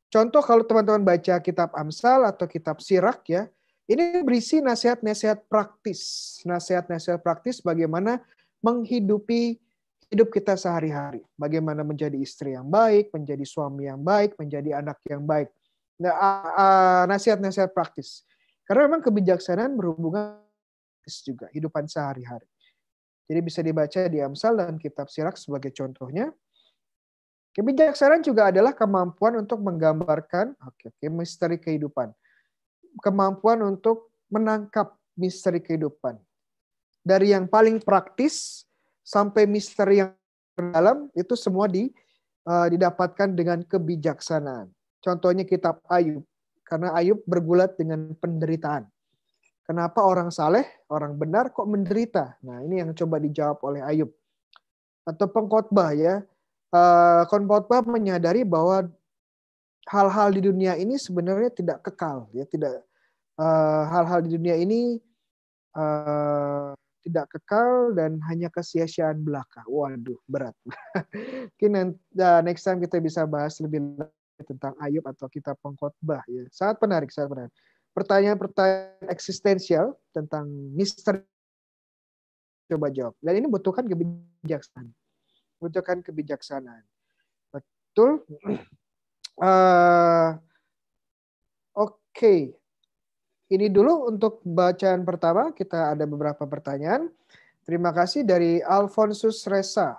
Contoh kalau teman-teman baca kitab Amsal atau kitab Sirak, ya, ini berisi nasihat-nasihat praktis. Nasihat-nasihat praktis bagaimana menghidupi hidup kita sehari-hari. Bagaimana menjadi istri yang baik, menjadi suami yang baik, menjadi anak yang baik. Nah, nasihat-nasihat praktis. Karena memang kebijaksanaan berhubungan juga kehidupan sehari-hari. Jadi bisa dibaca di Amsal dan kitab Sirak sebagai contohnya. Kebijaksanaan juga adalah kemampuan untuk menggambarkan misteri kehidupan. Kemampuan untuk menangkap misteri kehidupan. Dari yang paling praktis sampai misteri yang dalam itu semua didapatkan dengan kebijaksanaan. Contohnya kitab Ayub. Karena Ayub bergulat dengan penderitaan. Kenapa orang saleh, orang benar kok menderita? Nah, ini yang coba dijawab oleh Ayub. Atau pengkhotbah ya. Pengkhotbah menyadari bahwa hal-hal di dunia ini sebenarnya tidak kekal ya, tidak hal-hal di dunia ini tidak kekal dan hanya kesia-siaan belaka. Waduh, berat. Mungkin next time kita bisa bahas lebih lanjut tentang Ayub atau kitab Pengkhotbah ya. Sangat menarik, sangat menarik. Pertanyaan-pertanyaan eksistensial tentang misteri coba jawab. Dan ini butuhkan kebijaksanaan. Butuhkan kebijaksanaan. Betul. Oke. Ini dulu untuk bacaan pertama. Kita ada beberapa pertanyaan. Terima kasih dari Alfonsus Resa.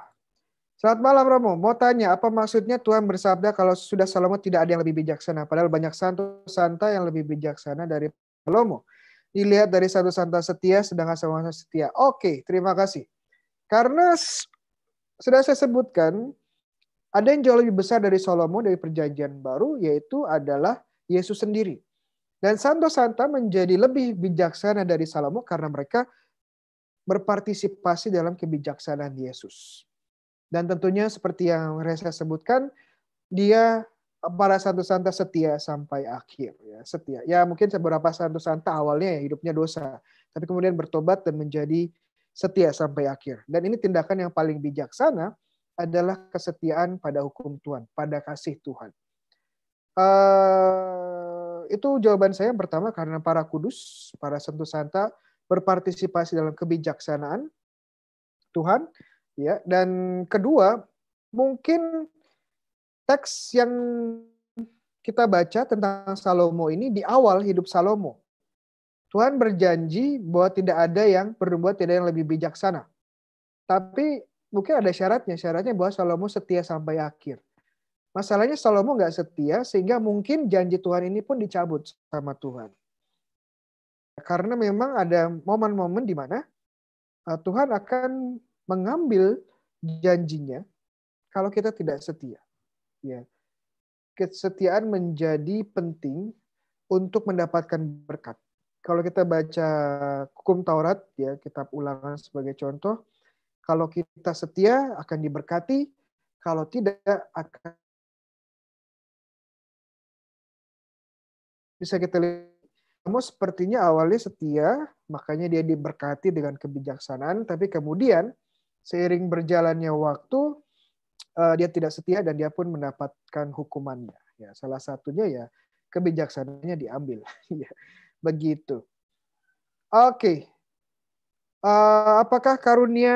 Selamat malam Romo. Mau tanya, apa maksudnya Tuhan bersabda kalau sudah Salomo tidak ada yang lebih bijaksana? Padahal banyak santa yang lebih bijaksana dari Salomo. Dilihat dari satu santa setia, sedangkan sama setia. Oke, terima kasih. Karena sudah saya sebutkan, ada yang jauh lebih besar dari Salomo dari perjanjian baru, yaitu adalah Yesus sendiri. Dan santo-santa menjadi lebih bijaksana dari Salomo karena mereka berpartisipasi dalam kebijaksanaan Yesus. Dan tentunya seperti yang Reza sebutkan, dia para santo-santa setia sampai akhir. Ya, setia. Ya mungkin beberapa santo-santa awalnya ya, hidupnya dosa, tapi kemudian bertobat dan menjadi setia sampai akhir. Dan ini tindakan yang paling bijaksana adalah kesetiaan pada hukum Tuhan, pada kasih Tuhan. Itu jawaban saya yang pertama karena para kudus, para santo-santa berpartisipasi dalam kebijaksanaan Tuhan. Ya, dan kedua, mungkin teks yang kita baca tentang Salomo ini di awal hidup Salomo. Tuhan berjanji bahwa tidak ada yang berbuat tidak yang lebih bijaksana. Tapi mungkin ada syaratnya. Syaratnya bahwa Salomo setia sampai akhir. Masalahnya Salomo nggak setia sehingga mungkin janji Tuhan ini pun dicabut sama Tuhan. Karena memang ada momen-momen di mana Tuhan akan mengambil janjinya kalau kita tidak setia. Ya. Kesetiaan menjadi penting untuk mendapatkan berkat. Kalau kita baca hukum Taurat, ya kitab Ulangan sebagai contoh, kalau kita setia akan diberkati, kalau tidak akan bisa kita lihat. Kamu sepertinya awalnya setia, makanya dia diberkati dengan kebijaksanaan, tapi kemudian seiring berjalannya waktu, dia tidak setia dan dia pun mendapatkan hukumannya. Ya, salah satunya ya kebijaksanaannya diambil. Begitu. Oke. Apakah karunia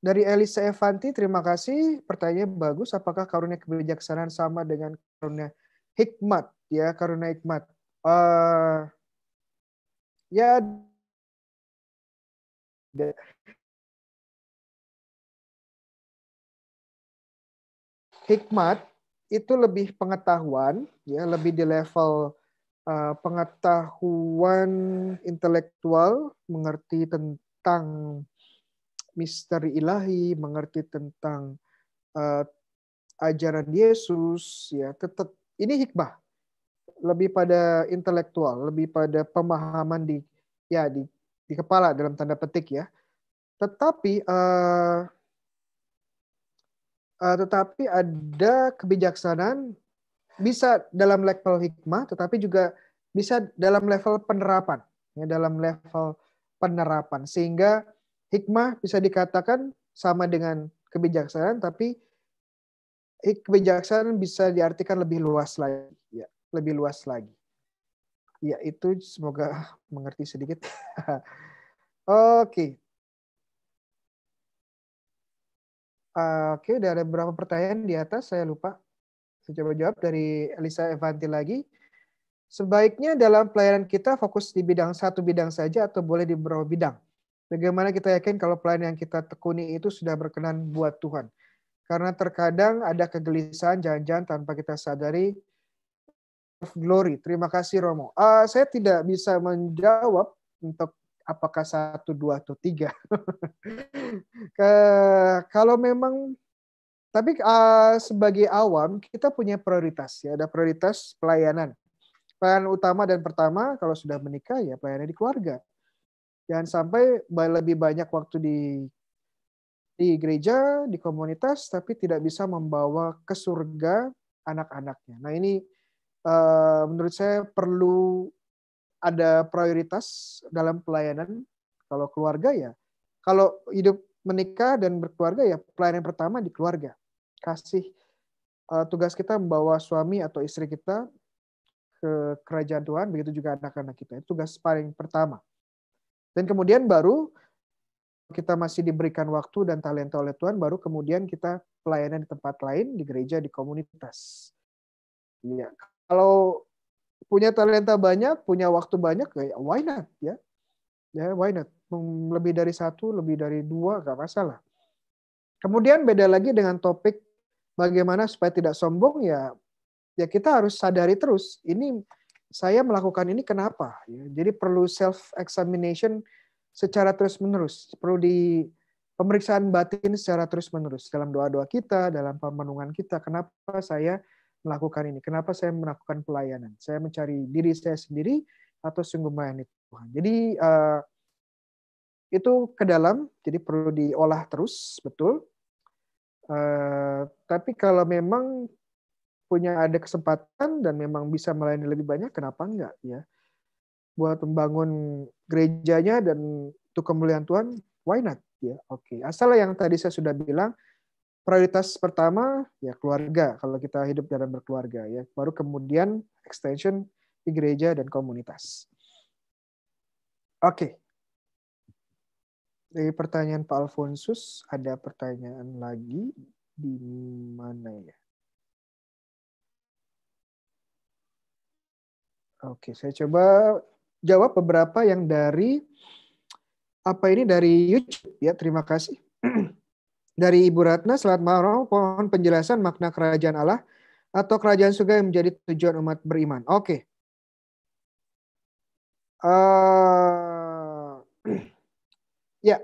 dari Elisa Evanti? Terima kasih. Pertanyaannya bagus. Apakah karunia kebijaksanaan sama dengan karunia hikmat? Ya, karunia hikmat. Ya, hikmat itu lebih pengetahuan, ya, lebih di level pengetahuan intelektual, mengerti tentang misteri ilahi, mengerti tentang ajaran Yesus, ya, tetap ini hikmah, lebih pada intelektual, lebih pada pemahaman di kepala dalam tanda petik ya. Tetapi ada kebijaksanaan bisa dalam level hikmah, tetapi juga bisa dalam level penerapan, ya, dalam level penerapan, sehingga hikmah bisa dikatakan sama dengan kebijaksanaan, tapi kebijaksanaan bisa diartikan lebih luas lagi, ya, lebih luas lagi. Ya, itu semoga mengerti sedikit. Oke. Oke, udah ada beberapa pertanyaan di atas, saya lupa. Saya coba jawab dari Elisa Evanti lagi. Sebaiknya dalam pelayanan kita fokus di satu bidang saja atau boleh di beberapa bidang? Bagaimana kita yakin kalau pelayanan yang kita tekuni itu sudah berkenan buat Tuhan? Karena terkadang ada kegelisahan jangan-jangan tanpa kita sadari glory. Terima kasih Romo. Saya tidak bisa menjawab untuk apakah 1, 2, atau 3. Kalau memang, tapi sebagai awam kita punya prioritas ya, ada prioritas pelayanan. Pelayanan utama dan pertama kalau sudah menikah ya pelayanan di keluarga. Jangan sampai lebih banyak waktu di gereja, di komunitas, tapi tidak bisa membawa ke surga anak-anaknya. Nah ini menurut saya perlu ada prioritas dalam pelayanan. Kalau keluarga ya, kalau hidup menikah dan berkeluarga ya pelayanan pertama di keluarga. Kasih tugas kita membawa suami atau istri kita ke kerajaan Tuhan, begitu juga anak-anak kita. Itu tugas paling pertama. Dan kemudian baru kita masih diberikan waktu dan talenta oleh Tuhan, baru kemudian kita pelayanan di tempat lain, di gereja, di komunitas. Iya. Kalau punya talenta banyak, punya waktu banyak, ya why not ya? Ya why not? Lebih dari 1, lebih dari 2, gak masalah. Kemudian beda lagi dengan topik bagaimana supaya tidak sombong ya kita harus sadari terus. Ini saya melakukan ini kenapa? Ya, jadi perlu self examination secara terus menerus. Perlu di pemeriksaan batin secara terus menerus dalam doa-doa kita, dalam perenungan kita. Kenapa saya melakukan ini? Kenapa saya melakukan pelayanan? Saya mencari diri saya sendiri atau sungguh melayani Tuhan? Jadi itu ke dalam, jadi perlu diolah terus, betul. Tapi kalau memang punya ada kesempatan dan memang bisa melayani lebih banyak, kenapa enggak ya? Buat membangun gerejanya dan untuk kemuliaan Tuhan, why not ya? Oke. Asal yang tadi saya sudah bilang, prioritas pertama ya keluarga kalau kita hidup dalam berkeluarga ya. Baru kemudian extension di gereja dan komunitas. Oke. Dari pertanyaan Pak Alfonsus, ada pertanyaan lagi di mana ya? Oke, saya coba jawab beberapa yang dari dari YouTube ya. Terima kasih. Dari Ibu Ratna, selamat malam. Mohon penjelasan makna kerajaan Allah atau kerajaan surga yang menjadi tujuan umat beriman. Oke. Ya.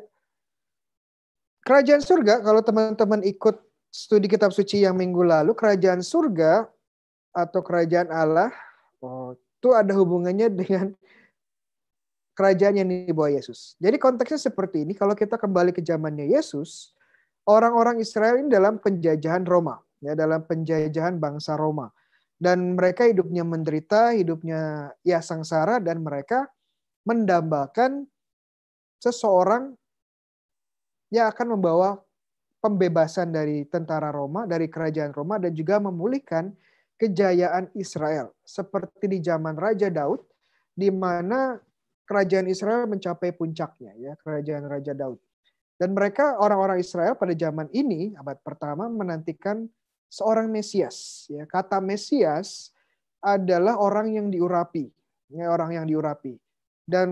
Kerajaan surga, kalau teman-teman ikut studi kitab suci yang minggu lalu, kerajaan surga atau kerajaan Allah, itu ada hubungannya dengan kerajaan yang dibawa Yesus. Jadi konteksnya seperti ini, kalau kita kembali ke zamannya Yesus, orang-orang Israel ini dalam penjajahan Roma, ya dalam penjajahan bangsa Roma. Dan mereka hidupnya menderita, hidupnya ya sengsara, dan mereka mendambakan seseorang yang akan membawa pembebasan dari tentara Roma, dari kerajaan Roma, dan juga memulihkan kejayaan Israel. Seperti di zaman Raja Daud, di mana kerajaan Israel mencapai puncaknya, ya kerajaan Raja Daud. Dan mereka orang-orang Israel pada zaman ini abad pertama menantikan seorang Mesias. Ya, kata Mesias adalah orang yang diurapi, ya, orang yang diurapi. Dan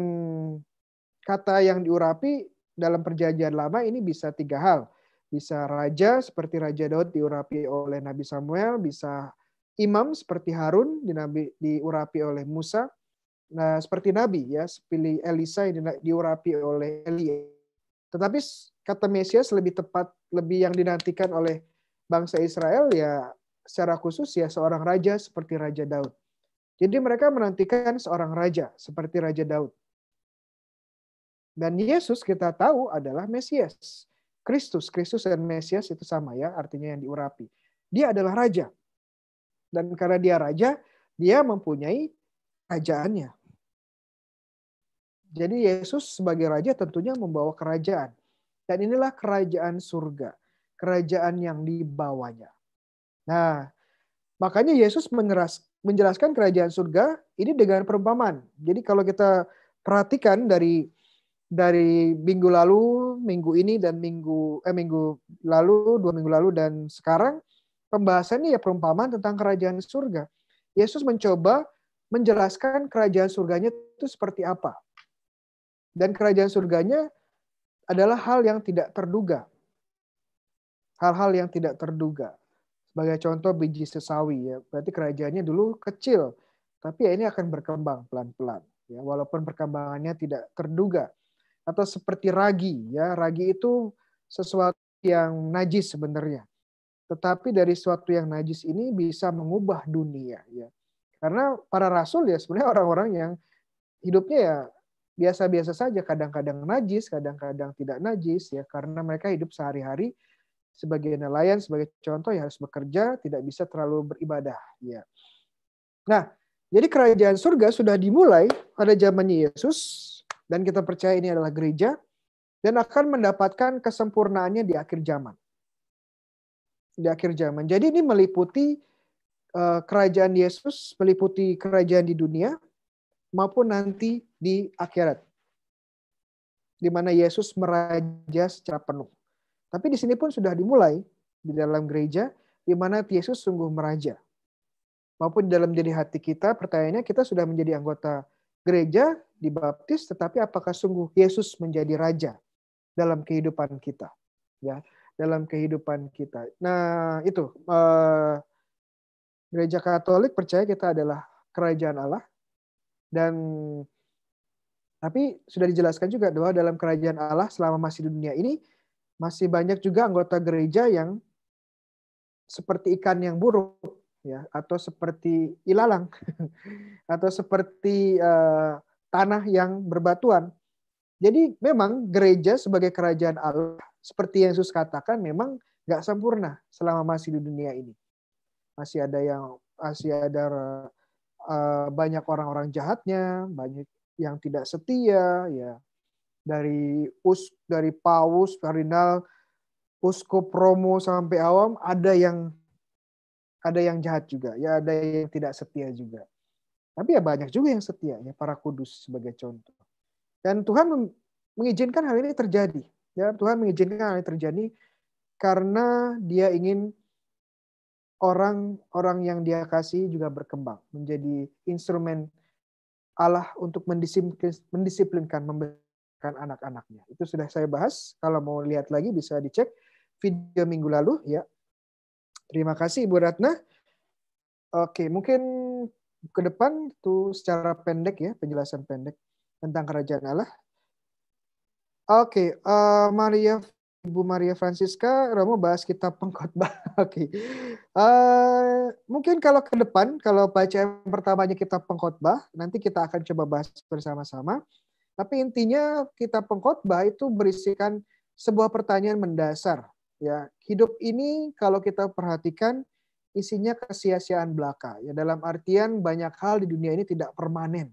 kata yang diurapi dalam perjanjian lama ini bisa 3 hal. Bisa raja seperti Raja Daud diurapi oleh Nabi Samuel, bisa imam seperti Harun diurapi oleh Musa. Nah, seperti Nabi ya, seperti Elisa yang diurapi oleh Elia. Tetapi kata Mesias lebih tepat, lebih yang dinantikan oleh bangsa Israel ya secara khusus ya seorang raja seperti Raja Daud. Jadi mereka menantikan seorang raja seperti Raja Daud. Dan Yesus kita tahu adalah Mesias. Kristus dan Mesias itu sama ya, artinya yang diurapi. Dia adalah raja. Dan karena dia raja, dia mempunyai kerajaannya. Jadi Yesus sebagai raja tentunya membawa kerajaan. Dan inilah kerajaan surga. Kerajaan yang dibawanya. Nah, makanya Yesus menjelaskan kerajaan surga ini dengan perumpamaan. Jadi kalau kita perhatikan dari dari minggu lalu, minggu ini dan minggu lalu, 2 minggu lalu dan sekarang pembahasannya ya perumpamaan tentang kerajaan surga. Yesus mencoba menjelaskan kerajaan surganya itu seperti apa. Dan kerajaan surganya adalah hal yang tidak terduga. Hal-hal yang tidak terduga. Sebagai contoh biji sesawi ya, berarti kerajaannya dulu kecil, tapi ya ini akan berkembang pelan-pelan ya, walaupun perkembangannya tidak terduga. Atau seperti ragi ya, ragi itu sesuatu yang najis sebenarnya. Tetapi dari sesuatu yang najis ini bisa mengubah dunia ya. Karena para rasul ya sebenarnya orang-orang yang hidupnya ya biasa-biasa saja, kadang-kadang najis, kadang-kadang tidak najis ya, karena mereka hidup sehari-hari sebagai nelayan, sebagai contoh ya harus bekerja, tidak bisa terlalu beribadah ya. Nah, jadi kerajaan surga sudah dimulai pada zamannya Yesus dan kita percaya ini adalah gereja dan akan mendapatkan kesempurnaannya di akhir zaman. Di akhir zaman. Jadi ini meliputi kerajaan Yesus, meliputi kerajaan di dunia maupun nanti di akhirat. Di mana Yesus meraja secara penuh. Tapi di sini pun sudah dimulai di dalam gereja di mana Yesus sungguh meraja. Maupun dalam diri hati kita, pertanyaannya kita sudah menjadi anggota gereja, dibaptis, tetapi apakah sungguh Yesus menjadi raja dalam kehidupan kita? Ya, dalam kehidupan kita. Nah, itu Gereja Katolik percaya kita adalah kerajaan Allah dan tapi sudah dijelaskan juga bahwa dalam kerajaan Allah selama masih di dunia ini masih banyak juga anggota gereja yang seperti ikan yang buruk ya, atau seperti ilalang atau seperti tanah yang berbatuan. Jadi memang gereja sebagai kerajaan Allah seperti yang Yesus katakan memang nggak sempurna selama masih di dunia ini. Masih ada banyak orang-orang jahatnya, banyak yang tidak setia ya. Dari paus, kardinal, uskup, romo sampai awam ada yang jahat juga, ya ada yang tidak setia juga. Tapi ya banyak juga yang setia ya, para kudus sebagai contoh. Dan Tuhan mengizinkan hal ini terjadi. Ya, Tuhan mengizinkan hal ini terjadi karena Dia ingin orang-orang yang Dia kasih juga berkembang, menjadi instrumen Allah untuk mendisiplinkan, memberikan anak-anaknya. Itu sudah saya bahas. Kalau mau lihat lagi bisa dicek video minggu lalu ya. Terima kasih Ibu Ratna. Oke, mungkin ke depan tuh secara pendek ya, penjelasan pendek tentang kerajaan Allah. Oke, Ibu Maria Francisca, Romo bahas kitab pengkhotbah. Oke, mungkin kalau ke depan, kalau bacaan pertamanya kitab pengkhotbah, nanti kita akan coba bahas bersama-sama. Tapi intinya kitab pengkhotbah itu berisikan sebuah pertanyaan mendasar. Ya, hidup ini kalau kita perhatikan isinya kesia-siaan belaka. Ya, dalam artian banyak hal di dunia ini tidak permanen.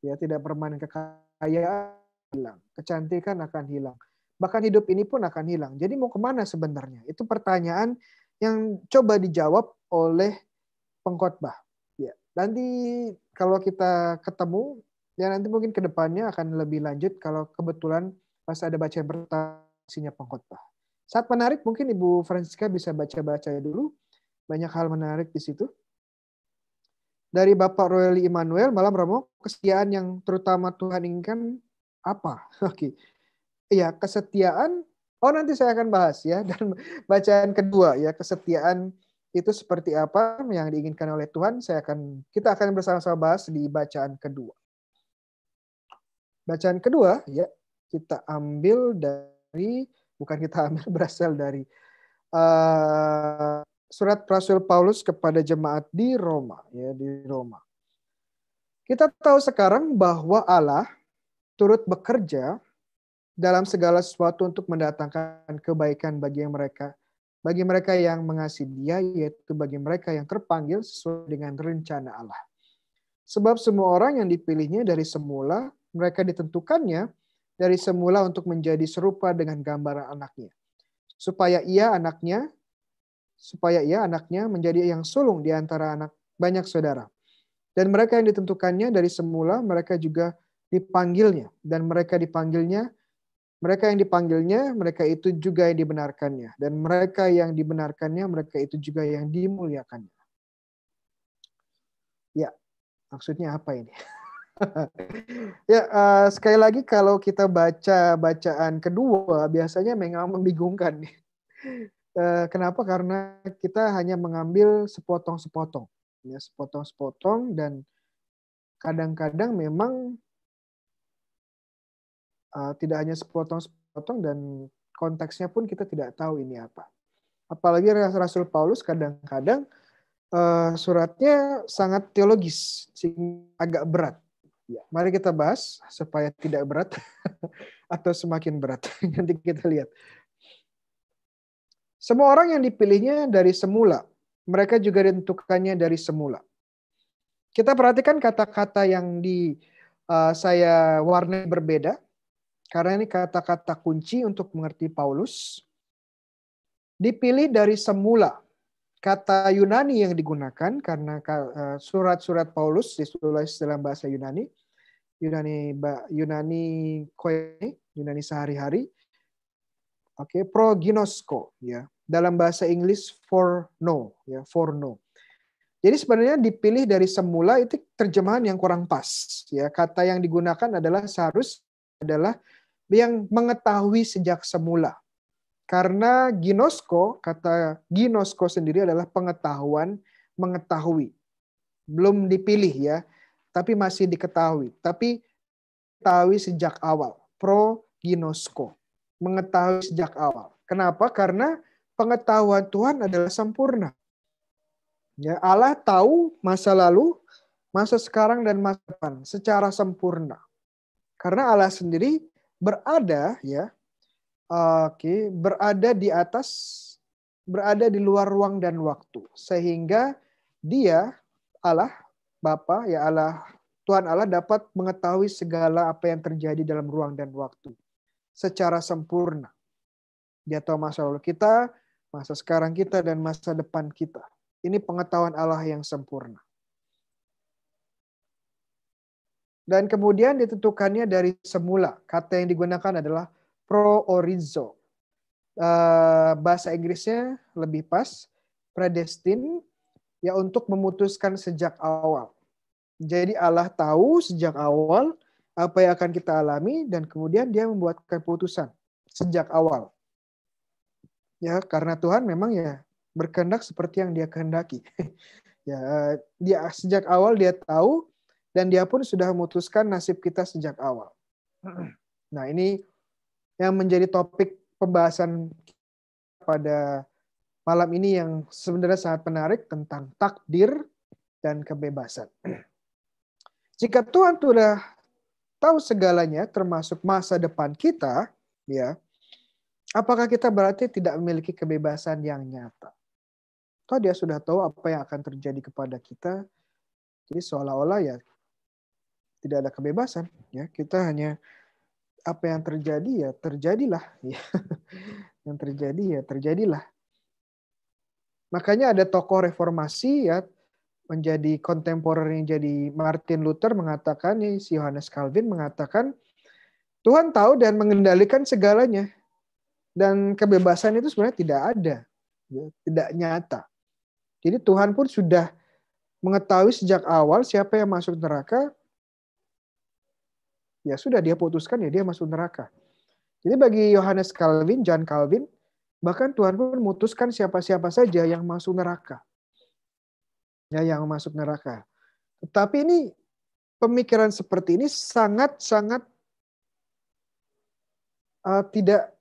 Ya, tidak permanen, kekayaan hilang, kecantikan akan hilang. Bahkan hidup ini pun akan hilang. Jadi mau kemana sebenarnya? Itu pertanyaan yang coba dijawab oleh pengkhotbah. Ya, nanti kalau kita ketemu, ya nanti mungkin ke depannya akan lebih lanjut kalau kebetulan pas ada bacaan pertanyaan pengkhotbah. Saat menarik mungkin Ibu Francisca bisa baca-baca dulu. Banyak hal menarik di situ. Dari Bapak Royali Immanuel, malam Romo, kesetiaan yang terutama Tuhan inginkan apa? Oke. Iya, kesetiaan. Oh, nanti saya akan bahas ya. Dan bacaan kedua ya, kesetiaan itu seperti apa yang diinginkan oleh Tuhan. Kita akan bersama-sama bahas di bacaan kedua. Bacaan kedua ya, kita ambil dari berasal dari surat Rasul Paulus kepada jemaat di Roma ya, di Roma. Kita tahu sekarang bahwa Allah turut bekerja dalam segala sesuatu untuk mendatangkan kebaikan bagi mereka yang mengasihi Dia, yaitu bagi mereka yang terpanggil sesuai dengan rencana Allah. Sebab semua orang yang dipilihnya dari semula, mereka ditentukannya dari semula untuk menjadi serupa dengan gambaran anaknya. Supaya ia anaknya menjadi yang sulung di antara anak banyak saudara. Dan mereka yang ditentukannya dari semula, mereka juga dipanggilnya, dan mereka yang dipanggilnya, mereka itu juga yang dibenarkannya, dan mereka yang dibenarkannya, mereka itu juga yang dimuliakannya. Ya, maksudnya apa ini? Ya, sekali lagi kalau kita baca bacaan kedua, biasanya memang membingungkan nih. Kenapa? Karena kita hanya mengambil sepotong-sepotong, ya, sepotong-sepotong, dan kadang-kadang memang tidak hanya sepotong-sepotong, dan konteksnya pun kita tidak tahu ini apa. Apalagi Rasul Paulus kadang-kadang suratnya sangat teologis, sehingga agak berat. Ya, mari kita bahas supaya tidak berat atau semakin berat. Nanti kita lihat. Semua orang yang dipilihnya dari semula, mereka juga ditentukannya dari semula. Kita perhatikan kata-kata yang saya warnai berbeda, karena ini kata-kata kunci untuk mengerti Paulus. Dipilih dari semula. Kata Yunani yang digunakan, karena surat-surat Paulus ditulis dalam bahasa Yunani koine, Yunani sehari-hari. Oke, proginosko, ya. Dalam bahasa Inggris for no, ya, for no. Jadi sebenarnya dipilih dari semula itu terjemahan yang kurang pas, ya. Kata yang digunakan adalah yang mengetahui sejak semula. Karena kata ginosko sendiri adalah pengetahuan, mengetahui. Belum dipilih, ya, tapi masih diketahui. Tapi mengetahui sejak awal. Proginosko. Mengetahui sejak awal. Kenapa? Karena pengetahuan Tuhan adalah sempurna. Ya, Allah tahu masa lalu, masa sekarang, dan masa depan secara sempurna. Karena Allah sendiri berada, ya, berada di atas, berada di luar ruang dan waktu, sehingga Dia, Allah Bapa, ya, Allah Tuhan Allah dapat mengetahui segala apa yang terjadi dalam ruang dan waktu secara sempurna. Dia tahu masa lalu kita, masa sekarang kita, dan masa depan kita. Ini pengetahuan Allah yang sempurna. Dan kemudian ditentukannya dari semula. Kata yang digunakan adalah pro-orizo. Bahasa Inggrisnya lebih pas, predestin, ya, untuk memutuskan sejak awal. Jadi Allah tahu sejak awal apa yang akan kita alami, dan kemudian Dia membuat keputusan sejak awal. Ya, karena Tuhan memang, ya, berkehendak seperti yang Dia kehendaki. Ya, Dia sejak awal Dia tahu, dan Dia pun sudah memutuskan nasib kita sejak awal. Nah, ini yang menjadi topik pembahasan pada malam ini, yang sebenarnya sangat menarik, tentang takdir dan kebebasan. Jika Tuhan sudah tahu segalanya, termasuk masa depan kita, ya, apakah kita berarti tidak memiliki kebebasan yang nyata? Toh Dia sudah tahu apa yang akan terjadi kepada kita, jadi seolah-olah, ya, tidak ada kebebasan. Ya, kita hanya apa yang terjadi, ya, terjadilah. Ya. Yang terjadi, ya, terjadilah. Makanya ada tokoh reformasi, ya, menjadi kontemporer yang jadi Martin Luther mengatakan, si Johannes Calvin mengatakan, Tuhan tahu dan mengendalikan segalanya. Dan kebebasan itu sebenarnya tidak ada. Ya, tidak nyata. Jadi Tuhan pun sudah mengetahui sejak awal siapa yang masuk neraka. Ya sudah, Dia putuskan, ya, dia masuk neraka. Jadi bagi Johannes Calvin, John Calvin, bahkan Tuhan pun memutuskan siapa-siapa saja yang masuk neraka. Ya, yang masuk neraka. Tetapi ini, pemikiran seperti ini sangat-sangat tidak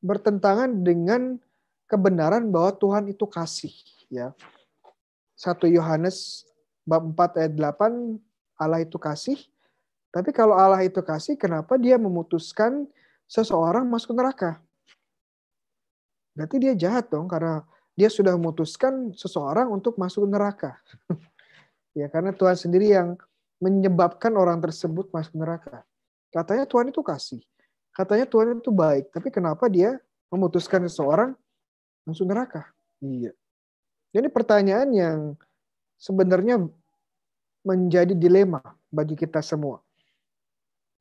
bertentangan dengan kebenaran bahwa Tuhan itu kasih. Ya. 1 Yohanes bab 4 ayat 8, Allah itu kasih. Tapi kalau Allah itu kasih, kenapa Dia memutuskan seseorang masuk neraka? Berarti Dia jahat dong, karena Dia sudah memutuskan seseorang untuk masuk neraka. Ya, karena Tuhan sendiri yang menyebabkan orang tersebut masuk neraka. Katanya Tuhan itu kasih. Katanya Tuhan itu baik. Tapi kenapa Dia memutuskan seseorang masuk neraka? Iya. Jadi pertanyaan yang sebenarnya menjadi dilema bagi kita semua.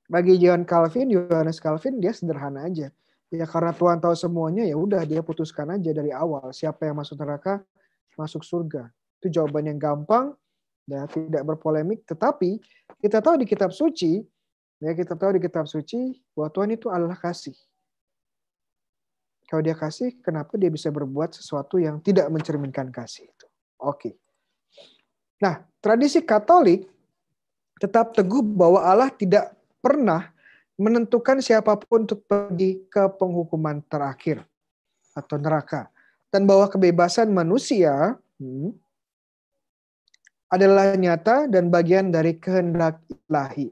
Bagi Johannes Calvin dia sederhana aja. Ya karena Tuhan tahu semuanya, ya udah dia putuskan aja dari awal siapa yang masuk neraka, masuk surga. Itu jawaban yang gampang, ya tidak berpolemik. Tetapi kita tahu di kitab suci, bahwa Tuhan itu Allah kasih. Kalau dia kasih, kenapa dia bisa berbuat sesuatu yang tidak mencerminkan kasih itu? Oke. Nah, tradisi Katolik tetap teguh bahwa Allah tidak pernah menentukan siapapun untuk pergi ke penghukuman terakhir atau neraka. Dan bahwa kebebasan manusia adalah nyata dan bagian dari kehendak ilahi.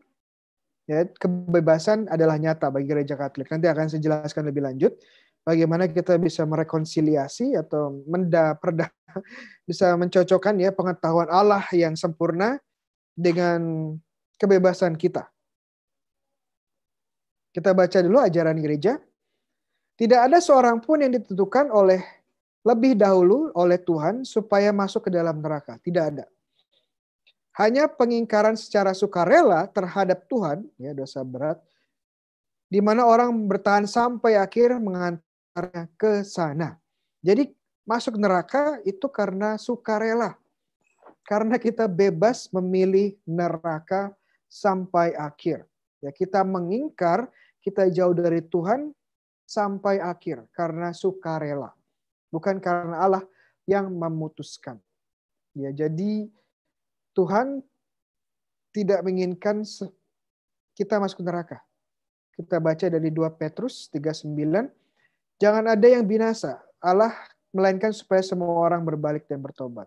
Ya, kebebasan adalah nyata bagi gereja Katolik. Nanti akan saya jelaskan lebih lanjut bagaimana kita bisa merekonsiliasi atau bisa mencocokkan ya pengetahuan Allah yang sempurna dengan kebebasan kita. Kita baca dulu ajaran gereja. Tidak ada seorang pun yang ditentukan lebih dahulu oleh Tuhan supaya masuk ke dalam neraka. Tidak ada. Hanya pengingkaran secara sukarela terhadap Tuhan, ya dosa berat, di mana orang bertahan sampai akhir mengantarnya ke sana. Jadi masuk neraka itu karena sukarela. Karena kita bebas memilih neraka sampai akhir. Ya, kita mengingkar, kita jauh dari Tuhan sampai akhir karena sukarela. Bukan karena Allah yang memutuskan. Ya, jadi Tuhan tidak menginginkan kita masuk neraka. Kita baca dari 2 Petrus 3:9. Jangan ada yang binasa. Allah melainkan supaya semua orang berbalik dan bertobat.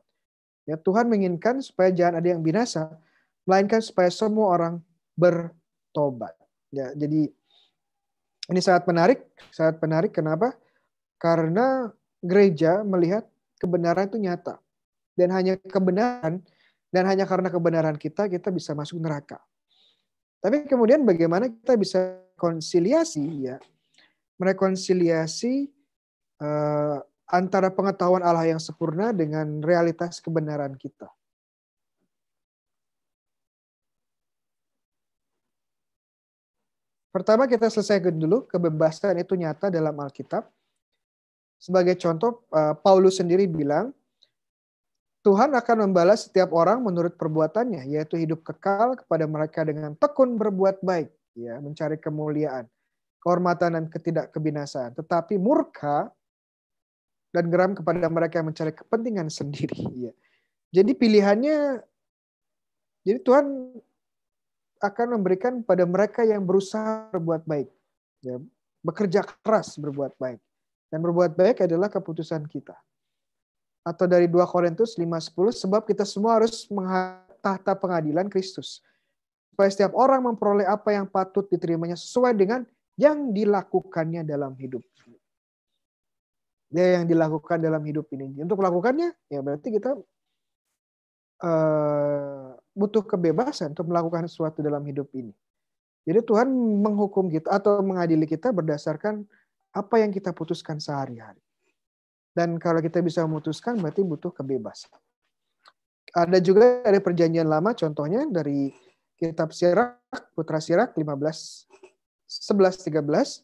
Ya, Tuhan menginginkan supaya jangan ada yang binasa, melainkan supaya semua orang bertobat. Ya, jadi ini sangat menarik. Kenapa? Karena gereja melihat kebenaran itu nyata. Dan hanya karena kebenaran kita bisa masuk neraka. Tapi kemudian bagaimana kita bisa merekonsiliasi antara pengetahuan Allah yang sempurna dengan realitas kebenaran kita. Pertama kita selesaikan dulu kebebasan itu nyata dalam Alkitab. Sebagai contoh, Paulus sendiri bilang, Tuhan akan membalas setiap orang menurut perbuatannya, yaitu hidup kekal kepada mereka dengan tekun berbuat baik, ya, mencari kemuliaan, kehormatan dan ketidakkebinasaan. Tetapi murka dan geram kepada mereka yang mencari kepentingan sendiri. Ya. Jadi pilihannya, jadi Tuhan akan memberikan pada mereka yang berusaha berbuat baik, ya, bekerja keras berbuat baik. Dan berbuat baik adalah keputusan kita. Atau dari 2 Korintus 5:10, sebab kita semua harus menghadap tahta pengadilan Kristus. Supaya setiap orang memperoleh apa yang patut diterimanya sesuai dengan yang dilakukannya dalam hidup. Ya, yang dilakukan dalam hidup ini. Untuk melakukannya, ya berarti kita butuh kebebasan untuk melakukan sesuatu dalam hidup ini. Jadi Tuhan menghukum kita atau mengadili kita berdasarkan apa yang kita putuskan sehari-hari. Dan kalau kita bisa memutuskan berarti butuh kebebasan. Ada juga dari perjanjian lama, contohnya dari kitab Sirak, Putra Sirak 11:13.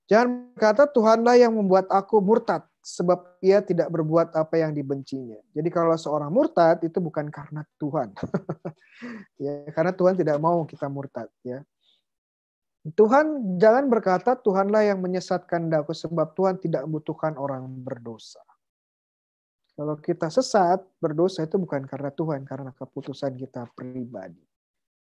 Jangan berkata Tuhanlah yang membuat aku murtad, sebab ia tidak berbuat apa yang dibencinya. Jadi kalau seorang murtad itu bukan karena Tuhan. Ya, karena Tuhan tidak mau kita murtad. Ya. Tuhan jangan berkata Tuhanlah yang menyesatkan daku, sebab Tuhan tidak membutuhkan orang berdosa. Kalau kita sesat, berdosa itu bukan karena Tuhan, karena keputusan kita pribadi.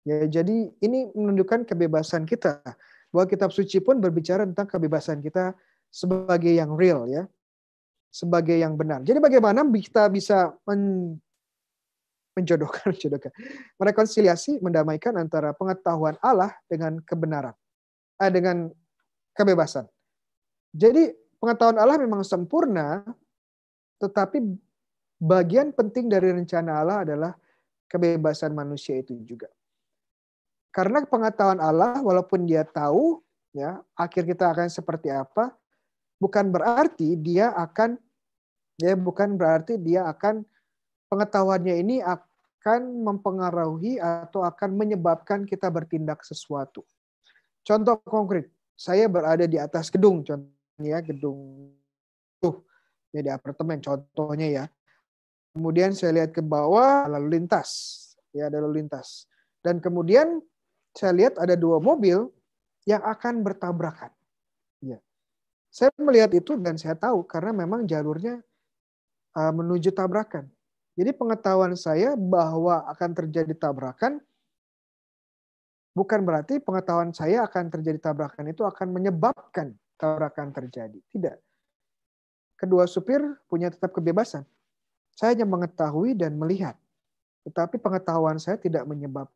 Ya, jadi ini menunjukkan kebebasan kita. Bahwa kitab suci pun berbicara tentang kebebasan kita sebagai yang real, ya, sebagai yang benar. Jadi bagaimana kita bisa merekonsiliasi, mendamaikan antara pengetahuan Allah dengan kebenaran, dengan kebebasan. Jadi pengetahuan Allah memang sempurna, tetapi bagian penting dari rencana Allah adalah kebebasan manusia itu juga. Karena pengetahuan Allah, walaupun dia tahu, ya, akhir kita akan seperti apa, bukan berarti dia akan pengetahuannya ini akan mempengaruhi atau akan menyebabkan kita bertindak sesuatu. Contoh konkret, saya berada di atas gedung, contohnya gedung ya di apartemen contohnya ya. Kemudian saya lihat ke bawah lalu lintas, ya ada lalu lintas. Dan kemudian saya lihat ada dua mobil yang akan bertabrakan. Ya. Saya melihat itu dan saya tahu karena memang jalurnya menuju tabrakan. Jadi pengetahuan saya bahwa akan terjadi tabrakan bukan berarti pengetahuan saya akan terjadi tabrakan itu akan menyebabkan tabrakan terjadi. Tidak. Kedua supir punya tetap kebebasan. Saya hanya mengetahui dan melihat. Tetapi pengetahuan saya tidak menyebabkan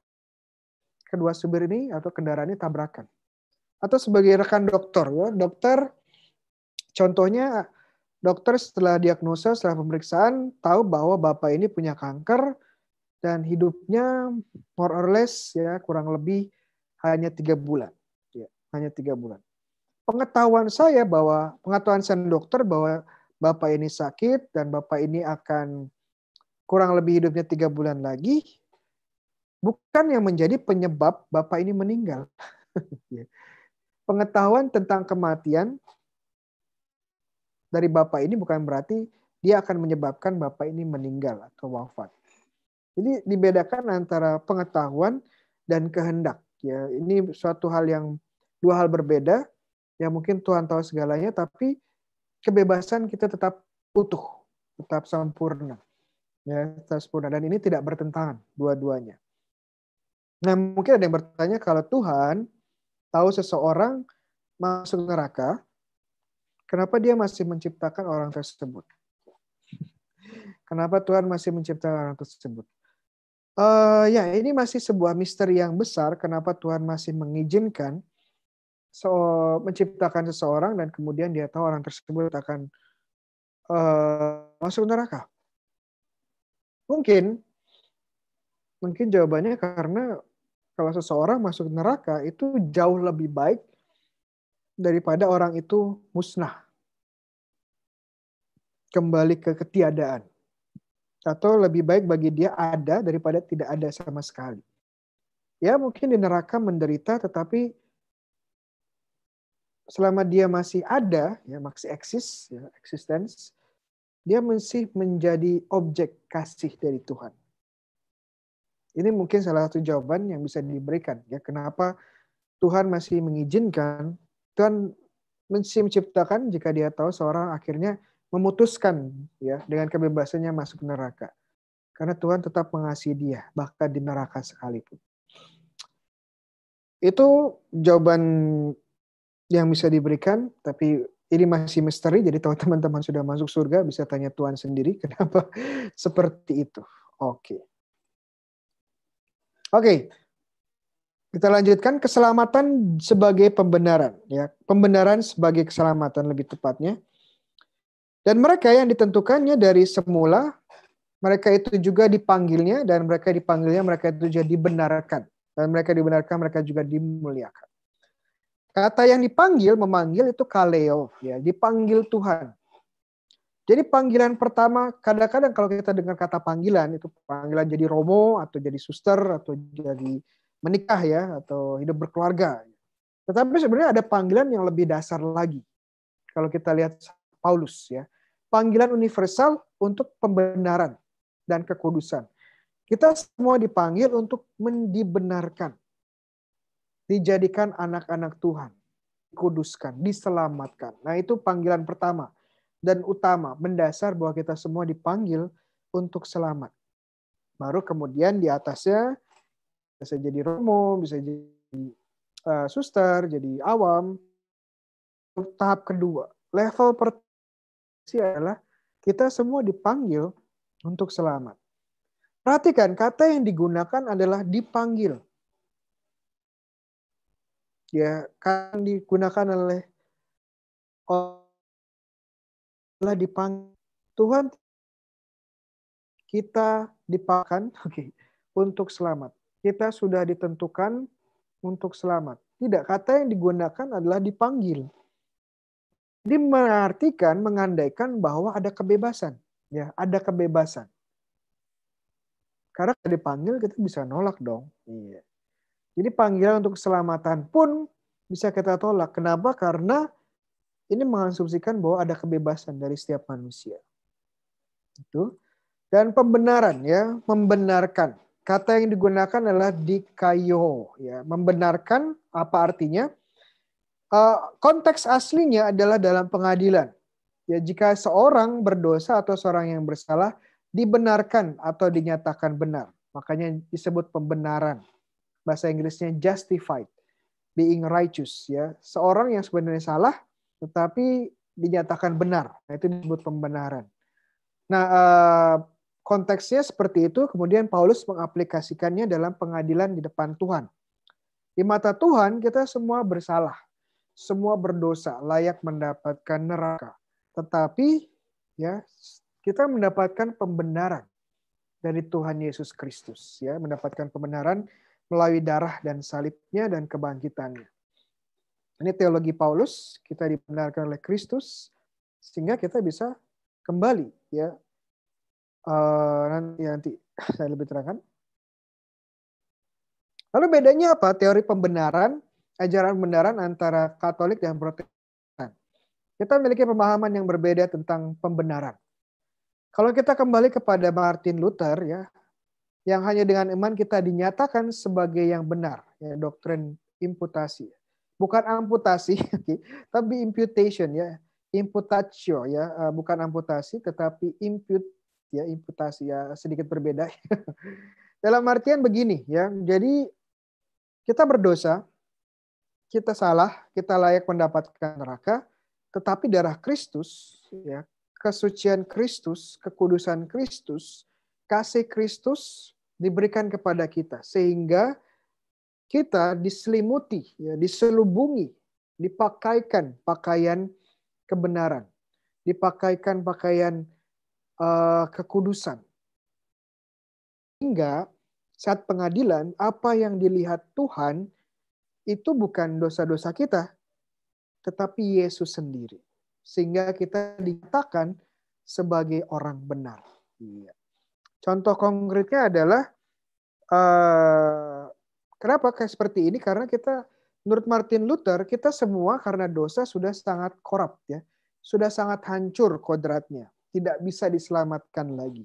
kedua supir ini atau kendaraan ini tabrakan. Atau sebagai rekan dokter, ya, dokter contohnya dokter setelah diagnosa, setelah pemeriksaan tahu bahwa bapak ini punya kanker dan hidupnya more or less ya kurang lebih hanya 3 bulan. Ya, hanya 3 bulan. Pengetahuan saya dokter bahwa bapak ini sakit dan bapak ini akan kurang lebih hidupnya 3 bulan lagi, bukan yang menjadi penyebab bapak ini meninggal. Pengetahuan tentang kematian dari bapak ini bukan berarti dia akan menyebabkan bapak ini meninggal atau wafat. Jadi dibedakan antara pengetahuan dan kehendak. Ya, ini suatu hal yang dua hal berbeda. Ya mungkin Tuhan tahu segalanya, tapi kebebasan kita tetap utuh, tetap sempurna. Ya, tetap sempurna. Dan ini tidak bertentangan dua-duanya. Nah, mungkin ada yang bertanya kalau Tuhan tahu seseorang masuk neraka, kenapa dia masih menciptakan orang tersebut? Kenapa Tuhan masih menciptakan orang tersebut? Ya, ini masih sebuah misteri yang besar. Kenapa Tuhan masih mengizinkan menciptakan seseorang dan kemudian dia tahu orang tersebut akan masuk neraka? Mungkin jawabannya karena kalau seseorang masuk neraka itu jauh lebih baik daripada orang itu musnah, kembali ke ketiadaan. Atau lebih baik bagi dia ada daripada tidak ada sama sekali. Ya mungkin di neraka menderita, tetapi selama dia masih ada, ya masih eksis, ya, existence, dia masih menjadi objek kasih dari Tuhan. Ini mungkin salah satu jawaban yang bisa diberikan. Ya kenapa Tuhan masih mengizinkan, Tuhan masih menciptakan jika dia tahu seorang akhirnya memutuskan ya dengan kebebasannya masuk neraka. Karena Tuhan tetap mengasihi dia, bahkan di neraka sekalipun. Itu jawaban yang bisa diberikan, tapi ini masih misteri, jadi kalau teman-teman sudah masuk surga, bisa tanya Tuhan sendiri, kenapa seperti itu. Oke. Kita lanjutkan keselamatan sebagai pembenaran. Ya, pembenaran sebagai keselamatan lebih tepatnya. Dan mereka yang ditentukannya dari semula, mereka itu juga dipanggilnya, dan mereka dipanggilnya, mereka itu juga dibenarkan. Dan mereka dibenarkan, mereka juga dimuliakan. Kata yang dipanggil, memanggil itu kaleo, ya, dipanggil Tuhan. Jadi panggilan pertama, kadang-kadang kalau kita dengar kata panggilan, itu panggilan jadi romo, atau jadi suster, atau jadi menikah ya, atau hidup berkeluarga. Tetapi sebenarnya ada panggilan yang lebih dasar lagi. Kalau kita lihat Paulus ya, panggilan universal untuk pembenaran dan kekudusan. Kita semua dipanggil untuk dibenarkan, dijadikan anak-anak Tuhan, dikuduskan, diselamatkan. Nah itu panggilan pertama dan utama, mendasar bahwa kita semua dipanggil untuk selamat. Baru kemudian di atasnya bisa jadi romo, bisa jadi suster, jadi awam. Tahap kedua, level pertama adalah kita semua dipanggil untuk selamat. Perhatikan, kata yang digunakan adalah dipanggil. Ya, kan digunakan oleh dipanggil. Tuhan kita dipanggil untuk selamat. Kita sudah ditentukan untuk selamat. Tidak, kata yang digunakan adalah dipanggil. Jadi mengartikan, mengandaikan bahwa ada kebebasan. Ya, ada kebebasan. Karena kalau dipanggil kita bisa nolak dong. Iya. Jadi panggilan untuk keselamatan pun bisa kita tolak. Kenapa? Karena ini mengasumsikan bahwa ada kebebasan dari setiap manusia. Itu. Dan pembenaran ya, membenarkan. Kata yang digunakan adalah dikaio ya. Membenarkan apa artinya? Konteks aslinya adalah dalam pengadilan. Ya, jika seorang berdosa atau seorang yang bersalah dibenarkan atau dinyatakan benar, makanya disebut pembenaran. Bahasa Inggrisnya justified, being righteous ya. Seorang yang sebenarnya salah tetapi dinyatakan benar. Nah, itu disebut pembenaran. Nah, konteksnya seperti itu, kemudian Paulus mengaplikasikannya dalam pengadilan di depan Tuhan. Di mata Tuhan kita semua bersalah. Semua berdosa, layak mendapatkan neraka. Tetapi ya kita mendapatkan pembenaran dari Tuhan Yesus Kristus, ya, mendapatkan pembenaran melalui darah dan salibnya dan kebangkitannya. Ini teologi Paulus, kita dibenarkan oleh Kristus sehingga kita bisa kembali, ya. Nanti saya lebih terangkan. Lalu bedanya apa? Teori pembenaran, ajaran pembenaran antara Katolik dan Protestan. Kita memiliki pemahaman yang berbeda tentang pembenaran. Kalau kita kembali kepada Martin Luther, ya, yang hanya dengan iman kita dinyatakan sebagai yang benar, ya, doktrin imputasi, bukan amputasi, tapi imputation, ya, imputatio, ya, bukan amputasi, tetapi ya, imputasi, ya, sedikit berbeda. Dalam artian begini, ya, jadi kita berdosa, kita salah, kita layak mendapatkan neraka, tetapi darah Kristus, ya, kesucian Kristus, kekudusan Kristus, kasih Kristus diberikan kepada kita sehingga kita diselimuti, ya, diselubungi, dipakaikan pakaian kebenaran, dipakaikan pakaian kekudusan. Sehingga saat pengadilan apa yang dilihat Tuhan itu bukan dosa-dosa kita, tetapi Yesus sendiri. Sehingga kita dikatakan sebagai orang benar. Iya. Contoh konkretnya adalah kenapa kayak seperti ini? Karena kita, menurut Martin Luther, kita semua karena dosa sudah sangat korup, ya, sudah sangat hancur kodratnya, tidak bisa diselamatkan lagi,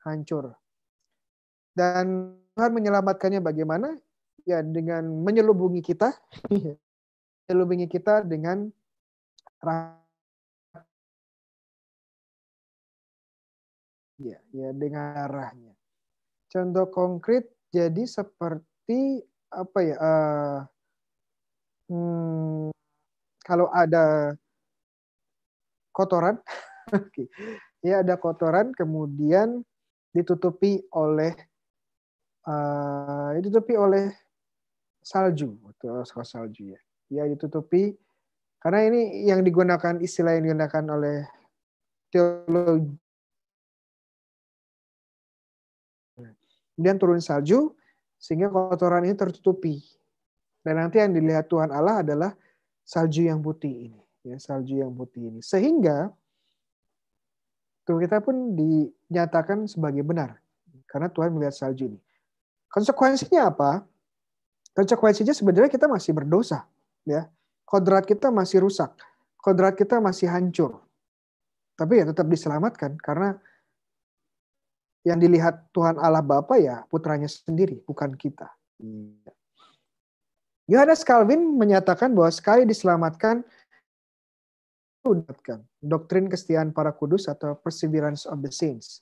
hancur. Dan Tuhan menyelamatkannya bagaimana? Ya, dengan menyelubungi kita, menyelubungi kita dengan ya dengan darahnya. Contoh konkret jadi seperti apa ya? Kalau ada kotoran, ya ada kotoran, kemudian ditutupi oleh salju, atau salju, ya. Ya, ditutupi karena ini yang digunakan, istilah yang digunakan oleh teologi. Kemudian turun salju sehingga kotoran ini tertutupi. Dan nanti yang dilihat Tuhan Allah adalah salju yang putih ini, ya, salju yang putih ini. Sehingga tubuh kita pun dinyatakan sebagai benar karena Tuhan melihat salju ini. Konsekuensinya apa? Konsekuensinya sebenarnya kita masih berdosa, ya. Kodrat kita masih rusak, kodrat kita masih hancur. Tapi ya tetap diselamatkan karena yang dilihat Tuhan Allah Bapa ya putranya sendiri, bukan kita. Yohanes Calvin menyatakan bahwa sekali diselamatkan, doktrin kesetiaan para kudus atau perseverance of the saints.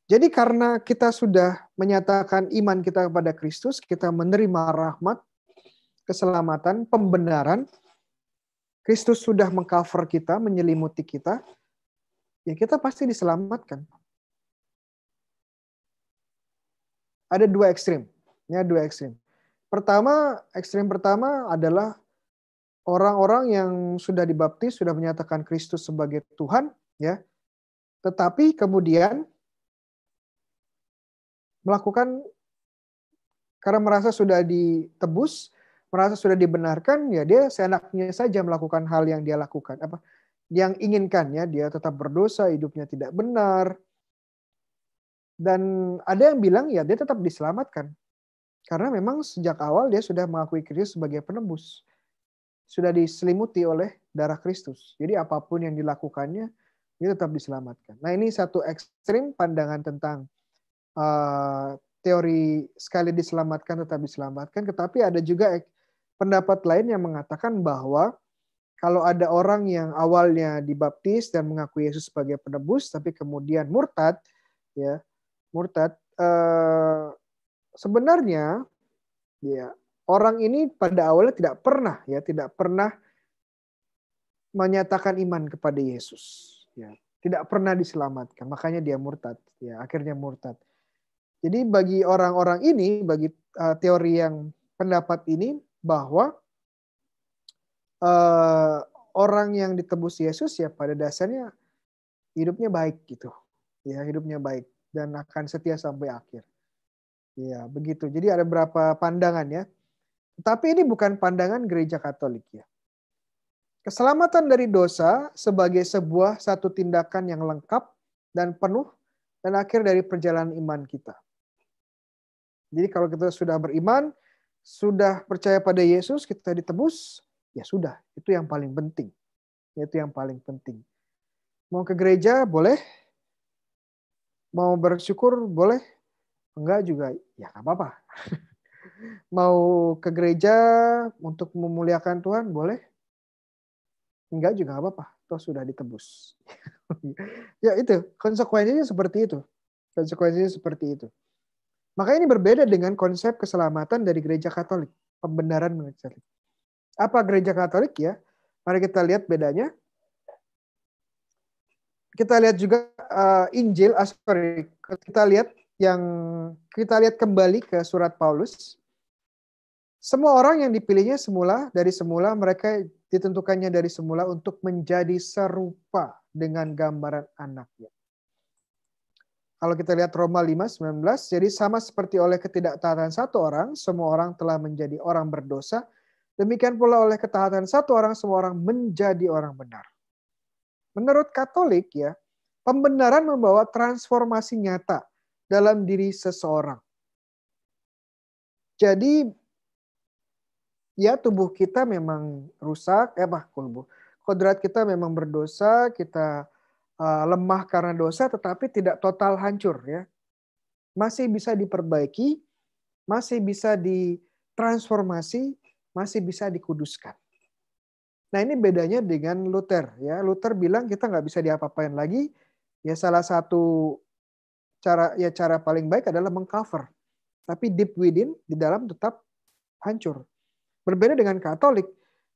Jadi karena kita sudah menyatakan iman kita kepada Kristus, kita menerima rahmat, keselamatan, pembenaran, Kristus sudah mengcover kita, menyelimuti kita, ya kita pasti diselamatkan. Ada dua ekstrim. Ya, dua ekstrim. Ekstrim pertama adalah orang-orang yang sudah dibaptis, sudah menyatakan Kristus sebagai Tuhan, ya. Tetapi kemudian melakukan, karena merasa sudah ditebus, merasa sudah dibenarkan, ya dia seenaknya saja melakukan hal yang dia lakukan, apa yang inginkan, ya, dia tetap berdosa, hidupnya tidak benar. Dan ada yang bilang ya dia tetap diselamatkan. Karena memang sejak awal dia sudah mengakui Kristus sebagai penebus. Sudah diselimuti oleh darah Kristus. Jadi apapun yang dilakukannya, dia tetap diselamatkan. Nah ini satu ekstrim pandangan tentang teori sekali diselamatkan tetap diselamatkan. Tetapi ada juga pendapat lain yang mengatakan bahwa kalau ada orang yang awalnya dibaptis dan mengakui Yesus sebagai penebus, tapi kemudian murtad, ya murtad, sebenarnya ya orang ini pada awalnya tidak pernah menyatakan iman kepada Yesus, ya tidak pernah diselamatkan, makanya dia murtad, ya akhirnya murtad. Jadi bagi orang-orang ini, bagi teori yang pendapat ini bahwa orang yang ditebus Yesus ya pada dasarnya hidupnya baik gitu, ya hidupnya baik dan akan setia sampai akhir. Ya begitu. Jadi ada beberapa pandangan ya. Tapi ini bukan pandangan gereja Katolik ya. Keselamatan dari dosa sebagai sebuah satu tindakan yang lengkap dan penuh dan akhir dari perjalanan iman kita. Jadi kalau kita sudah beriman, sudah percaya pada Yesus, kita ditebus, ya sudah. Itu yang paling penting. Itu yang paling penting. Mau ke gereja boleh, mau bersyukur boleh, enggak juga, ya nggak apa-apa. Mau ke gereja untuk memuliakan Tuhan boleh, enggak juga nggak apa-apa. Toh sudah ditebus. Ya itu, konsekuensinya seperti itu. Konsekuensinya seperti itu. Makanya ini berbeda dengan konsep keselamatan dari gereja Katolik. Pembenaran menurut Katolik. Apa gereja Katolik ya? Mari kita lihat bedanya. Kita lihat juga Injil, kita lihat kembali ke surat Paulus. Semua orang yang dipilihnya dari semula mereka ditentukannya dari semula untuk menjadi serupa dengan gambaran anaknya. Kalau kita lihat Roma 5:19, jadi sama seperti oleh ketidaktaatan satu orang, semua orang telah menjadi orang berdosa. Demikian pula oleh ketaatan satu orang, semua orang menjadi orang benar. Menurut Katolik ya, pembenaran membawa transformasi nyata dalam diri seseorang. Jadi ya tubuh kita memang rusak, kodrat kita memang berdosa, kita lemah karena dosa, tetapi tidak total hancur ya. Masih bisa diperbaiki, masih bisa ditransformasi, masih bisa dikuduskan. Nah ini bedanya dengan Luther ya. Luther bilang kita nggak bisa diapa-apain lagi. Ya salah satu cara paling baik adalah mengcover. Tapi deep within di dalam tetap hancur. Berbeda dengan Katolik,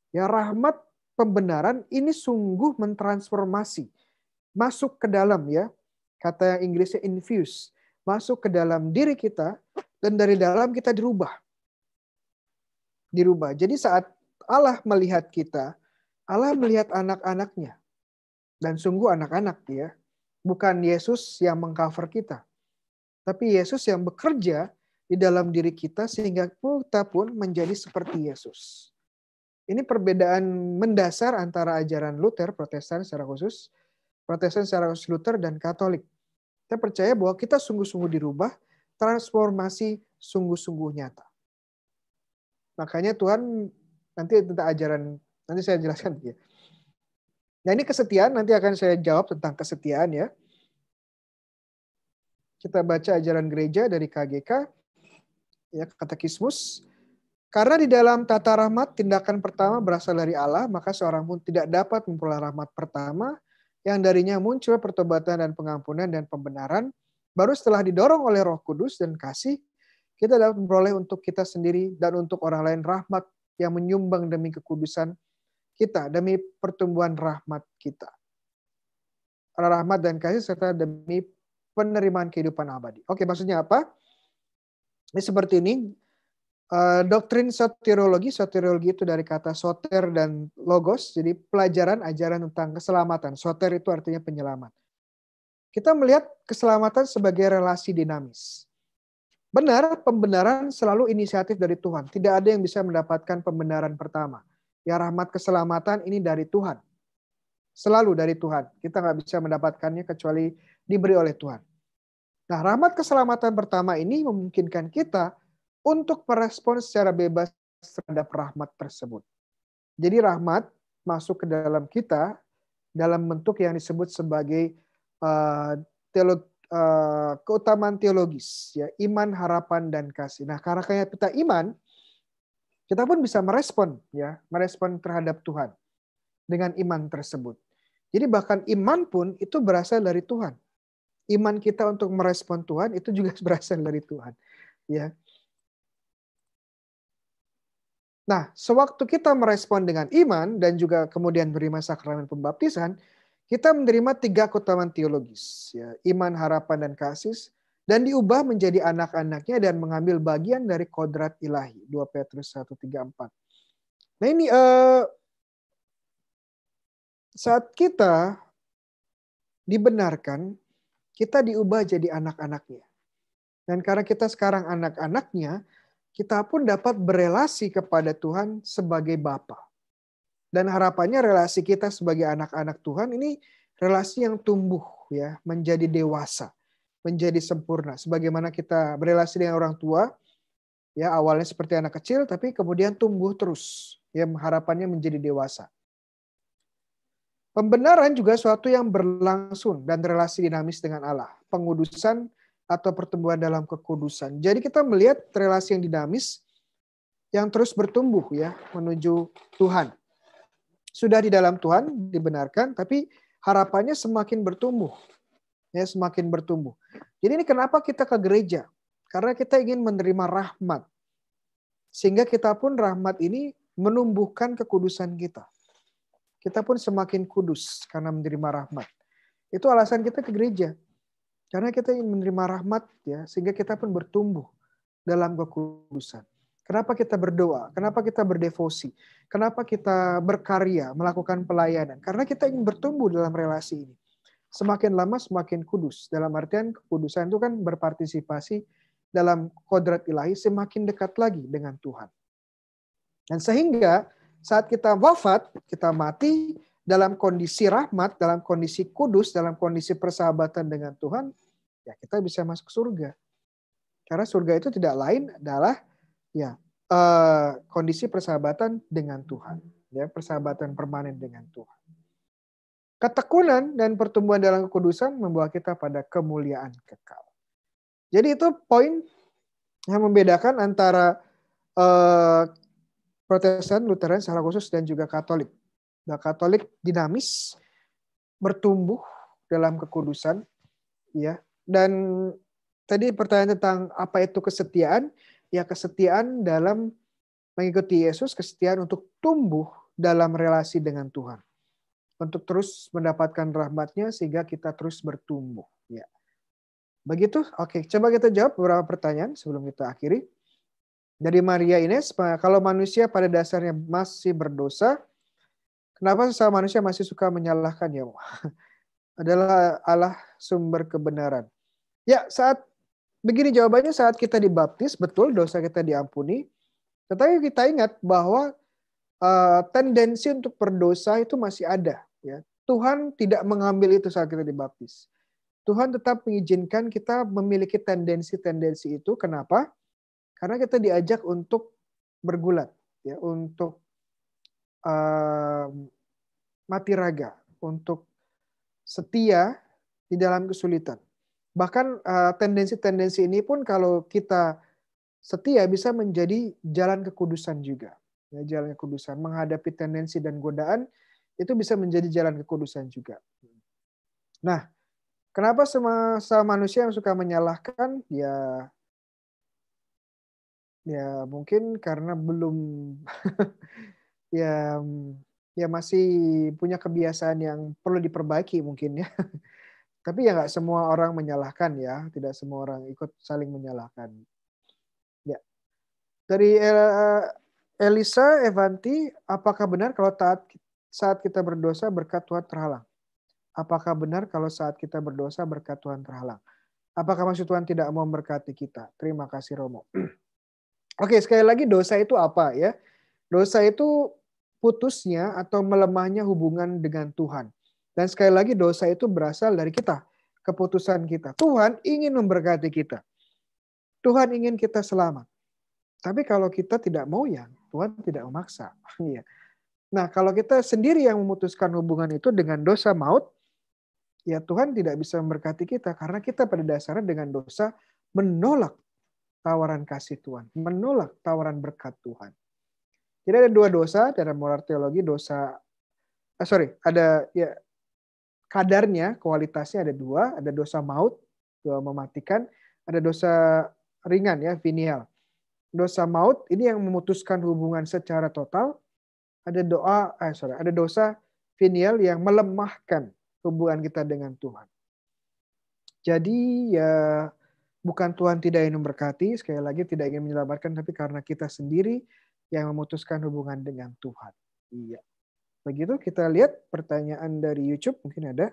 ya rahmat pembenaran ini sungguh mentransformasi, masuk ke dalam ya, kata yang Inggrisnya infuse, masuk ke dalam diri kita dan dari dalam kita dirubah. Jadi saat Allah melihat kita, Allah melihat anak-anaknya dan sungguh anak-anak ya, bukan Yesus yang mengcover kita, tapi Yesus yang bekerja di dalam diri kita sehingga kita pun menjadi seperti Yesus. Ini perbedaan mendasar antara ajaran Luther, Protestan secara khusus Luther dan Katolik. Kita percaya bahwa kita sungguh-sungguh dirubah, transformasi sungguh-sungguh nyata. Makanya Tuhan nanti tentang ajaran, nanti saya jelaskan ya. Nah ini kesetiaan, nanti akan saya jawab tentang kesetiaan ya. Kita baca ajaran gereja dari KGK. Ya, katekismus. Karena di dalam tata rahmat tindakan pertama berasal dari Allah, maka seorang pun tidak dapat memperoleh rahmat pertama yang darinya muncul pertobatan dan pengampunan dan pembenaran. Baru setelah didorong oleh Roh Kudus dan kasih, kita dapat memperoleh untuk kita sendiri dan untuk orang lain rahmat yang menyumbang demi kekudusan kita, demi pertumbuhan rahmat kita. Rahmat dan kasih serta demi penerimaan kehidupan abadi. Oke, maksudnya apa? Ini seperti ini, doktrin soteriologi itu dari kata soter dan logos, jadi pelajaran ajaran tentang keselamatan. Soter itu artinya penyelamat. Kita melihat keselamatan sebagai relasi dinamis. Benar, pembenaran selalu inisiatif dari Tuhan. Tidak ada yang bisa mendapatkan pembenaran pertama. Ya rahmat keselamatan ini dari Tuhan. Selalu dari Tuhan. Kita nggak bisa mendapatkannya kecuali diberi oleh Tuhan. Nah, rahmat keselamatan pertama ini memungkinkan kita untuk merespon secara bebas terhadap rahmat tersebut. Jadi rahmat masuk ke dalam kita dalam bentuk yang disebut sebagai keutamaan teologis, ya, iman, harapan, dan kasih. Nah, karena kita iman, kita pun bisa merespon, ya, merespon terhadap Tuhan dengan iman tersebut. Jadi bahkan iman pun itu berasal dari Tuhan. Iman kita untuk merespon Tuhan itu juga berasal dari Tuhan, ya. Nah, sewaktu kita merespon dengan iman dan juga kemudian menerima sakramen pembaptisan, kita menerima 3 keutamaan teologis, ya, iman, harapan, dan kasih, dan diubah menjadi anak-anaknya dan mengambil bagian dari kodrat ilahi. 2 Petrus 1:3-4. Nah ini saat kita dibenarkan, kita diubah jadi anak-anaknya. Dan karena kita sekarang anak-anaknya, kita pun dapat berelasi kepada Tuhan sebagai Bapa. Dan harapannya relasi kita sebagai anak-anak Tuhan ini relasi yang tumbuh, ya, menjadi dewasa, menjadi sempurna. Sebagaimana kita berelasi dengan orang tua, ya, awalnya seperti anak kecil tapi kemudian tumbuh terus, ya, harapannya menjadi dewasa. Pembenaran juga suatu yang berlangsung dan relasi dinamis dengan Allah. Pengudusan atau pertumbuhan dalam kekudusan. Jadi kita melihat relasi yang dinamis yang terus bertumbuh, ya, menuju Tuhan. Sudah di dalam Tuhan dibenarkan, tapi harapannya semakin bertumbuh. Ya, semakin bertumbuh. Jadi ini kenapa kita ke gereja? Karena kita ingin menerima rahmat. Sehingga kita pun rahmat ini menumbuhkan kekudusan kita. Kita pun semakin kudus karena menerima rahmat. Itu alasan kita ke gereja. Karena kita ingin menerima rahmat, ya, sehingga kita pun bertumbuh dalam kekudusan. Kenapa kita berdoa? Kenapa kita berdevosi? Kenapa kita berkarya, melakukan pelayanan? Karena kita ingin bertumbuh dalam relasi ini. Semakin lama semakin kudus. Dalam artian kekudusan itu kan berpartisipasi dalam kodrat ilahi, semakin dekat lagi dengan Tuhan. Dan sehingga saat kita wafat, kita mati dalam kondisi rahmat, dalam kondisi kudus, dalam kondisi persahabatan dengan Tuhan, ya kita bisa masuk surga. Karena surga itu tidak lain adalah, ya, kondisi persahabatan dengan Tuhan, ya, persahabatan permanen dengan Tuhan. Ketekunan dan pertumbuhan dalam kekudusan membawa kita pada kemuliaan kekal. Jadi itu poin yang membedakan antara Protestan, Lutheran secara khusus, dan juga Katolik. Nah, Katolik dinamis, bertumbuh dalam kekudusan, ya. Dan tadi pertanyaan tentang apa itu kesetiaan, ya, kesetiaan dalam mengikuti Yesus, kesetiaan untuk tumbuh dalam relasi dengan Tuhan, untuk terus mendapatkan rahmat-Nya sehingga kita terus bertumbuh, ya. Begitu? Oke, coba kita jawab beberapa pertanyaan sebelum kita akhiri. Dari Maria Ines, kalau manusia pada dasarnya masih berdosa, kenapa sesama manusia masih suka menyalahkan, ya? Adalah Allah sumber kebenaran. Ya, begini jawabannya, saat kita dibaptis, betul dosa kita diampuni. Tetapi kita ingat bahwa tendensi untuk berdosa itu masih ada. Ya. Tuhan tidak mengambil itu saat kita dibaptis. Tuhan tetap mengizinkan kita memiliki tendensi-tendensi itu. Kenapa? Karena kita diajak untuk bergulat, ya, untuk mati raga, untuk setia di dalam kesulitan. Bahkan tendensi-tendensi ini pun kalau kita setia bisa menjadi jalan kekudusan juga. Ya, jalan kekudusan, menghadapi tendensi dan godaan itu bisa menjadi jalan kekudusan juga. Nah, kenapa semua manusia yang suka menyalahkan? Ya mungkin karena belum ya masih punya kebiasaan yang perlu diperbaiki mungkin, ya. Tapi ya nggak semua orang menyalahkan, ya, tidak semua orang ikut saling menyalahkan. Ya. Dari Elisa Evanti, apakah benar kalau saat kita berdosa berkat Tuhan terhalang? Apakah benar kalau saat kita berdosa berkat Tuhan terhalang? Apakah maksud Tuhan tidak mau memberkati kita? Terima kasih, Romo. Oke, sekali lagi, dosa itu apa, ya? Dosa itu putusnya atau melemahnya hubungan dengan Tuhan. Dan sekali lagi, dosa itu berasal dari kita. keputusan kita. Tuhan ingin memberkati kita. Tuhan ingin kita selamat. Tapi kalau kita tidak mau, ya Tuhan tidak memaksa. Nah, kalau kita sendiri yang memutuskan hubungan itu dengan dosa maut, ya Tuhan tidak bisa memberkati kita karena kita pada dasarnya dengan dosa menolak tawaran kasih Tuhan, menolak tawaran berkat Tuhan. Jadi ada dua dosa dalam moral teologi, ada ya kadarnya, kualitasnya ada dua, ada dosa maut, doa mematikan, ada dosa ringan ya, venial. Dosa maut ini yang memutuskan hubungan secara total. Ada dosa venial yang melemahkan hubungan kita dengan Tuhan. Jadi ya bukan Tuhan tidak ingin memberkati, sekali lagi tidak ingin menyelamatkan, tapi karena kita sendiri yang memutuskan hubungan dengan Tuhan. Iya. Begitu kita lihat pertanyaan dari YouTube mungkin ada.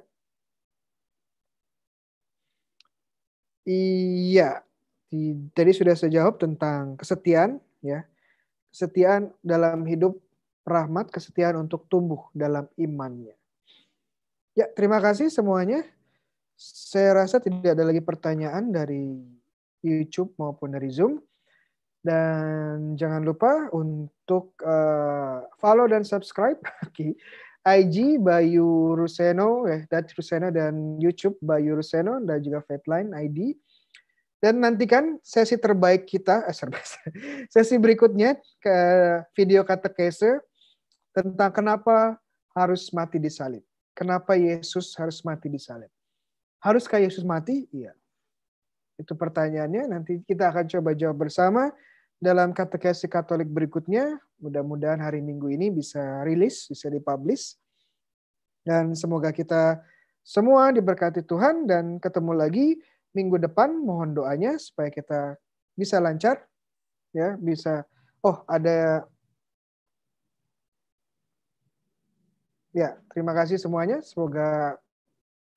Iya. Tadi sudah saya jawab tentang kesetiaan, ya. Kesetiaan dalam hidup rahmat, kesetiaan untuk tumbuh dalam imannya. Ya, terima kasih semuanya. Saya rasa tidak ada lagi pertanyaan dari YouTube maupun dari Zoom. Dan jangan lupa untuk follow dan subscribe IG Bayu Ruseno, Ruseno, dan YouTube Bayu Ruseno, dan juga Fatline ID. Dan nantikan sesi terbaik kita, sesi berikutnya ke video katekese tentang kenapa harus mati di salib. Kenapa Yesus harus mati di salib? Haruskah Yesus mati? Iya. Itu pertanyaannya. Nanti kita akan coba jawab bersama dalam katekese Katolik berikutnya. Mudah-mudahan hari Minggu ini bisa rilis, bisa dipublish. Dan semoga kita semua diberkati Tuhan dan ketemu lagi minggu depan. Mohon doanya supaya kita bisa lancar, ya, bisa. Ya, terima kasih semuanya. Semoga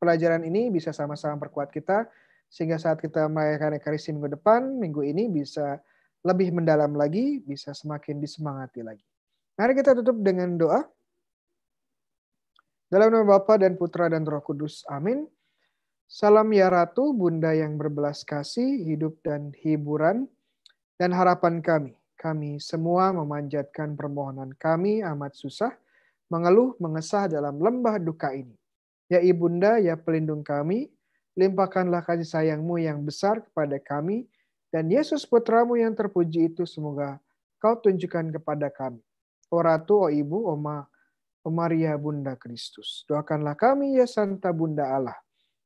pelajaran ini bisa sama-sama perkuat kita sehingga saat kita merayakan Ekaristi minggu depan, minggu ini bisa lebih mendalam lagi, bisa semakin disemangati lagi. Mari kita tutup dengan doa. Dalam nama Bapa dan Putra dan Roh Kudus. Amin. Salam ya Ratu, Bunda yang berbelas kasih, hidup dan hiburan, dan harapan kami. Kami semua memanjatkan permohonan kami amat susah, mengeluh, mengesah dalam lembah duka ini. Ya Ibunda, ya pelindung kami, limpahkanlah kasih sayang-Mu yang besar kepada kami, dan Yesus Putra-Mu yang terpuji itu semoga Kau tunjukkan kepada kami. O Ratu, o Ibu, o Maria Bunda Kristus, doakanlah kami ya Santa Bunda Allah,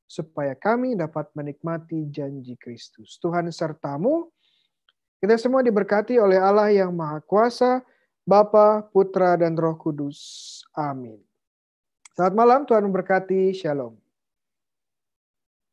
supaya kami dapat menikmati janji Kristus. Tuhan sertamu, kita semua diberkati oleh Allah yang Maha Kuasa, Bapa, Putra, dan Roh Kudus. Amin. Selamat malam, Tuhan memberkati. Shalom.